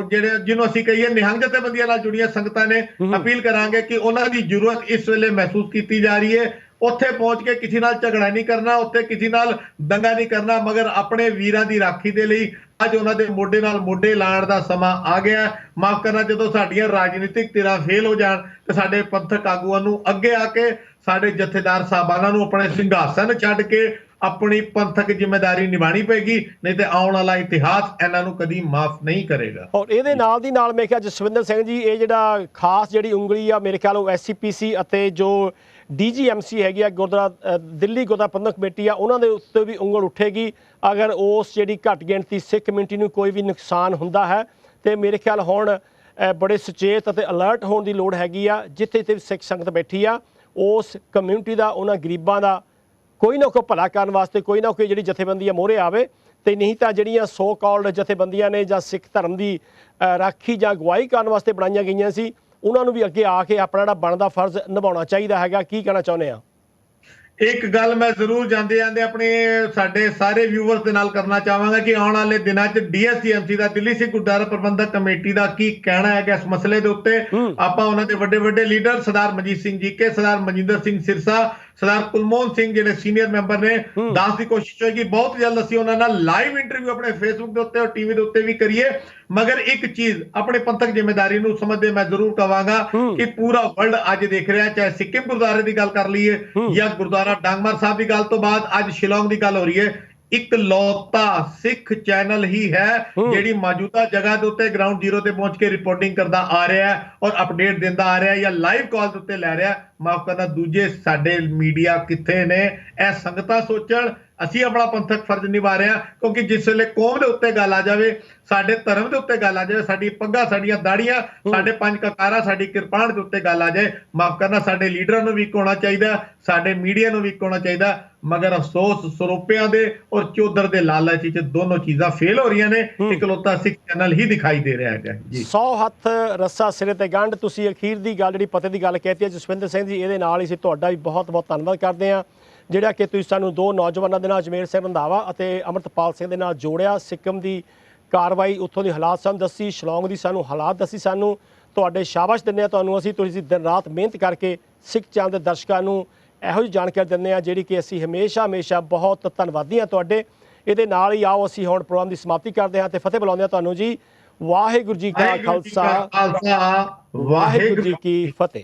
ਜਿਹੜੇ ਜਿਹਨੂੰ ਅਸੀਂ ਕਹੀਏ ਨਿਹੰਗ ਜਥੇਬੰਦੀਆਂ ਨਾਲ ਜੁੜੀਆਂ ਸੰਗਤਾਂ ਨੇ, ਅਪੀਲ ਕਰਾਂਗੇ ਕਿ ਉਹਨਾਂ ਦੀ ਜ਼ਰੂਰਤ ਇਸ ਵੇਲੇ ਮਹਿਸੂਸ ਕੀਤੀ ਜਾ ਰਹੀ ਹੈ। ਉੱਥੇ ਪਹੁੰਚ ਕੇ ਕਿਸੇ ਨਾਲ ਝਗੜਾ ਨਹੀਂ ਕਰਨਾ, ਉੱਥੇ ਕਿਸੇ ਨਾਲ ਦੰਗਾ ਨਹੀਂ ਕਰਨਾ, ਮਗਰ ਆਪਣੇ ਵੀਰਾਂ ਦੀ ਰਾਖੀ ਦੇ ਲਈ ਅੱਜ ਉਹਨਾਂ ਦੇ ਮੋਢੇ ਨਾਲ ਮੋਢੇ ਲਾਉਣ ਦਾ ਸਮਾਂ ਆ ਗਿਆ। ਮਾਫ ਕਰਨਾ, ਜਦੋਂ ਸਾਡੀਆਂ ਰਾਜਨੀਤਿਕ ਧਿਰਾਂ ਫੇਲ ਹੋ ਜਾਣ ਤੇ ਸਾਡੇ ਪੰਥਕ ਆਗੂਆਂ ਨੂੰ ਅੱਗੇ ਆ ਕੇ, ਸਾਡੇ ਜਥੇਦਾਰ ਸਾਹਿਬਾਨਾਂ ਨੂੰ ਆਪਣੇ ਸਿੰਘਾਸਨ ਛੱਡ ਕੇ ਆਪਣੀ ਪੰਥਕ ਜ਼ਿੰਮੇਵਾਰੀ ਨਿਭਾਣੀ ਪਏਗੀ, ਨਹੀਂ ਤੇ ਆਉਣ ਵਾਲਾ ਇਤਿਹਾਸ ਇਹਨਾਂ ਨੂੰ ਕਦੀ ਮਾਫ ਨਹੀਂ ਕਰੇਗਾ। ਔਰ ਇਹਦੇ ਨਾਲ ਦੀ ਨਾਲ ਮੈਂ ਕਿਹਾ ਜਸਵਿੰਦਰ ਸਿੰਘ ਜੀ, ਇਹ ਜਿਹੜਾ ਖਾਸ ਜਿਹੜੀ ਉਂਗਲੀ ਆ ਮੇਰੇ ਖਿਆਲ ਉਹ SCPC ਅਤੇ ਜੋ DGMC ਹੈਗੀ ਆ, ਗੁਰਦੁਆਰਾ ਦਿੱਲੀ ਗੁਰਦੁਆਰਾ ਪ੍ਰਬੰਧਕ ਕਮੇਟੀ ਆ, ਉਹਨਾਂ ਦੇ ਉੱਤੇ ਵੀ ਉਂਗਲ ਉੱਠੇਗੀ ਅਗਰ ਉਸ ਜਿਹੜੀ ਘੱਟ ਗਿਣਤੀ ਸਿੱਖ ਕਮਿਊਨਿਟੀ ਨੂੰ ਕੋਈ ਵੀ ਨੁਕਸਾਨ ਹੁੰਦਾ ਹੈ। ਤੇ ਮੇਰੇ ਖਿਆਲ ਹੁਣ ਬੜੇ ਸੁਚੇਤ ਅਤੇ ਅਲਰਟ ਹੋਣ ਦੀ ਲੋੜ ਹੈਗੀ ਆ। ਜਿੱਥੇ ਵੀ ਸਿੱਖ ਸੰਗਤ ਬੈਠੀ ਆ, ਉਸ ਕਮਿਊਨਿਟੀ ਦਾ, ਉਹਨਾਂ ਗਰੀਬਾਂ ਦਾ ਕੋਈ ਨਾ ਕੋਈ ਭਲਾ ਕਰਨ ਵਾਸਤੇ ਕੋਈ ਨਾ ਕੋਈ ਜਿਹੜੀ ਜਥੇਬੰਦੀ ਆ ਮੋਹਰੇ ਆਵੇ ਤੇ ਨਹੀਂ ਤਾਂ ਜਿਹੜੀਆਂ ਸੋ ਕਾਲਡ ਜਥੇਬੰਦੀਆਂ ਨੇ ਜਾਂ ਸਿੱਖ ਧਰਮ ਦੀ ਰਾਖੀ ਜਾਂ ਅਗਵਾਈ ਕਰਨ ਵਾਸਤੇ ਬਣਾਈਆਂ ਗਈਆਂ ਸੀ, ਉਹਨਾਂ ਨੂੰ ਵੀ ਅੱਗੇ ਆ ਕੇ ਆਪਣਾ ਜਿਹੜਾ ਬਣਦਾ ਫਰਜ਼ ਨਿਭਾਉਣਾ ਚਾਹੀਦਾ ਹੈਗਾ। ਕੀ ਕਹਿਣਾ ਚਾਹੁੰਦੇ ਆ? ਇੱਕ ਗੱਲ ਮੈਂ ਜ਼ਰੂਰ ਜਾਂਦੇ ਆਪਣੇ ਸਾਡੇ ਸਾਰੇ ਵਿਊਅਰਸ ਦੇ ਨਾਲ ਕਰਨਾ ਚਾਹਾਂਗਾ ਕਿ ਆਉਣ ਵਾਲੇ ਦਿਨਾਂ 'ਚ DSCMC ਦਾ, ਦਿੱਲੀ ਸਿੱਖ ਗੁਰਦੁਆਰਾ ਪ੍ਰਬੰਧਕ ਕਮੇਟੀ ਦਾ ਕੀ ਕਹਿਣਾ ਹੈਗਾ ਇਸ ਮਸਲੇ ਦੇ ਉੱਤੇ। ਆਪਾਂ ਉਹਨਾਂ ਦੇ ਵੱਡੇ ਵੱਡੇ ਲੀਡਰ ਸਰਦਾਰ ਮਨਜੀਤ ਸਿੰਘ ਜੀਕੇ, ਸਰਦਾਰ ਮਨਜਿੰਦਰ ਸਿੰਘ ਸਿਰਸਾ, ਸਰਦਾਰ ਕੁਲਮੋਹਨ ਸਿੰਘ ਜਿਹੜੇ ਸੀਨੀਅਰ ਮੈਂਬਰ ਨੇ, ਦੱਸ ਦੀ ਕੋਸ਼ਿਸ਼ ਹੋਏਗੀ ਬਹੁਤ ਜਲਦ ਅਸੀਂ ਉਹਨਾਂ ਨਾਲ ਲਾਈਵ ਇੰਟਰਵਿਊ ਆਪਣੇ ਫੇਸਬੁੱਕ ਦੇ ਉੱਤੇ ਔਰ ਟੀਵੀ ਦੇ ਉੱਤੇ ਵੀ ਕਰੀਏ। ਮਗਰ ਇੱਕ ਚੀਜ਼ ਆਪਣੇ ਪੰਥਕ ਜ਼ਿੰਮੇਵਾਰੀ ਨੂੰ ਸਮਝਦੇ ਮੈਂ ਜ਼ਰੂਰ ਕਹਾਂਗਾ ਕਿ ਪੂਰਾ ਵਰਲਡ ਅੱਜ ਦੇਖ ਰਿਹਾ, ਚਾਹੇ ਸਿੱਕਿਮ ਗੁਰਦੁਆਰੇ ਦੀ ਗੱਲ ਕਰ ਲਈਏ ਜਾਂ ਗੁਰਦੁਆਰਾ ਡਾਂਗਮਾਰ ਸਾਹਿਬ ਦੀ ਗੱਲ ਤੋਂ ਬਾਅਦ ਅੱਜ ਸ਼ਿਲੋਂਗ ਦੀ ਗੱਲ ਹੋ ਰਹੀ ਹੈ, ਇਕਲੌਤਾ ਸਿੱਖ ਚੈਨਲ ਹੀ ਹੈ ਜਿਹੜੀ ਮੌਜੂਦਾ ਜਗ੍ਹਾ ਦੇ ਉੱਤੇ ਗਰਾਊਂਡ ਜ਼ੀਰੋ ਤੇ ਪਹੁੰਚ ਕੇ ਰਿਪੋਰਟਿੰਗ ਕਰਦਾ ਆ ਰਿਹਾ ਹੈ ਔਰ ਅਪਡੇਟ ਦਿੰਦਾ ਆ ਰਿਹਾ ਹੈ ਜਾਂ ਲਾਈਵ ਕਾਲ ਦੇ ਉੱਤੇ ਲੈ ਰਿਹਾ। ਮਾਫ ਕਰਨਾ, ਦੂਜੇ ਸਾਡੇ ਮੀਡੀਆ ਕਿੱਥੇ ਨੇ? ਇਹ ਸੰਗਤਾਂ ਸੋਚਣ, ਅਸੀਂ ਆਪਣਾ ਪੰਥਕ ਫਰਜ਼ ਨਿਭਾ ਰਹੇ ਹਾਂ। ਕਿਉਂਕਿ ਜਿਸ ਵੇਲੇ ਕੌਮ ਦੇ ਉੱਤੇ ਗੱਲ ਆ ਜਾਵੇ, ਸਾਡੇ ਧਰਮ ਦੇ ਉੱਤੇ ਗੱਲ ਆ ਜਾਵੇ, ਸਾਡੀ ਪੱਗਾਂ, ਸਾਡੀਆਂ ਦਾੜੀਆਂ, ਸਾਡੇ ਪੰਜ ਕਕਾਰਾਂ, ਸਾਡੀ ਕਿਰਪਾਨ ਦੇ ਉੱਤੇ ਗੱਲ ਆ ਜਾਏ, ਮਾਫ ਕਰਨਾ, ਸਾਡੇ ਲੀਡਰਾਂ ਨੂੰ ਵੀ ਹੋਣਾ ਚਾਹੀਦਾ, ਸਾਡੇ ਮੀਡੀਆ ਨੂੰ ਵੀ ਹੋਣਾ ਚਾਹੀਦਾ। ਮਗਰ ਅਫਸੋਸ ਸਰੋਪਿਆਂ ਦੇ ਔਰ ਚੌਧਰ ਦੇ ਲਾਲਚ ਵਿੱਚ ਦੋਨੋਂ ਚੀਜ਼ਾਂ ਫੇਲ ਹੋ ਰਹੀਆਂ ਨੇ। ਇਕਲੌਤਾ ਸਿੱਖ ਚੈਨਲ ਹੀ ਦਿਖਾਈ ਦੇ ਰਿਹਾ ਹੈਗਾ ਜੀ। 100 ਹੱਥ ਰੱਸਾ ਸਿਰੇ ਤੇ ਗੰਢ। ਤੁਸੀਂ ਅਖੀਰ ਦੀ ਗੱਲ ਜਿਹੜੀ ਪਤੇ ਦੀ ਗੱਲ ਕਹਿਤੀ ਹੈ ਜਸਵਿੰਦਰ ਸਿੰਘ ਜੀ, ਇਹਦੇ ਨਾਲ ਹੀ ਅਸੀਂ ਤੁਹਾਡਾ ਵੀ ਬਹੁਤ ਬਹੁਤ ਧੰਨਵਾਦ ਕਰਦੇ ਹਾਂ ਜਿਹੜਾ ਕਿ ਤੁਸੀਂ ਸਾਨੂੰ ਦੋ ਨੌਜਵਾਨਾਂ ਦੇ ਨਾਲ, ਅਜਮੇਰ ਸਿੰਘ ਰੰਧਾਵਾ ਅਤੇ ਅੰਮ੍ਰਿਤਪਾਲ ਸਿੰਘ ਦੇ ਨਾਲ ਜੋੜਿਆ। ਸਿੱਕਮ ਦੀ ਕਾਰਵਾਈ, ਉੱਥੋਂ ਦੀ ਹਾਲਾਤ ਸਾਨੂੰ ਦੱਸੀ, ਸ਼ਿਲੋਂਗ ਦੀ ਸਾਨੂੰ ਹਾਲਾਤ ਦੱਸੀ। ਸਾਨੂੰ ਤੁਹਾਡੇ ਸ਼ਾਬਾਸ਼ ਦਿੰਦੇ ਹਾਂ ਤੁਹਾਨੂੰ ਅਸੀਂ। ਤੁਸੀਂ ਦਿਨ ਰਾਤ ਮਿਹਨਤ ਕਰਕੇ ਸਿੱਖ ਚੈਨਲ ਦੇ ਦਰਸ਼ਕਾਂ ਨੂੰ ਇਹੋ ਜਿਹੀ ਜਾਣਕਾਰੀ ਦਿੰਦੇ ਹਾਂ ਜਿਹੜੀ ਕਿ ਅਸੀਂ ਹਮੇਸ਼ਾ ਬਹੁਤ ਧੰਨਵਾਦੀ ਹਾਂ ਤੁਹਾਡੇ। ਇਹਦੇ ਨਾਲ ਹੀ ਆਓ ਅਸੀਂ ਹੁਣ ਪ੍ਰੋਗਰਾਮ ਦੀ ਸਮਾਪਤੀ ਕਰਦੇ ਹਾਂ ਤੇ ਫਤਿਹ ਬੁਲਾਉਂਦੇ ਹਾਂ ਤੁਹਾਨੂੰ ਜੀ। ਵਾਹਿਗੁਰੂ ਜੀ ਕਾ ਖਾਲਸਾ, ਵਾਹਿਗੁਰੂ ਜੀ ਕੀ ਫਤਿਹ।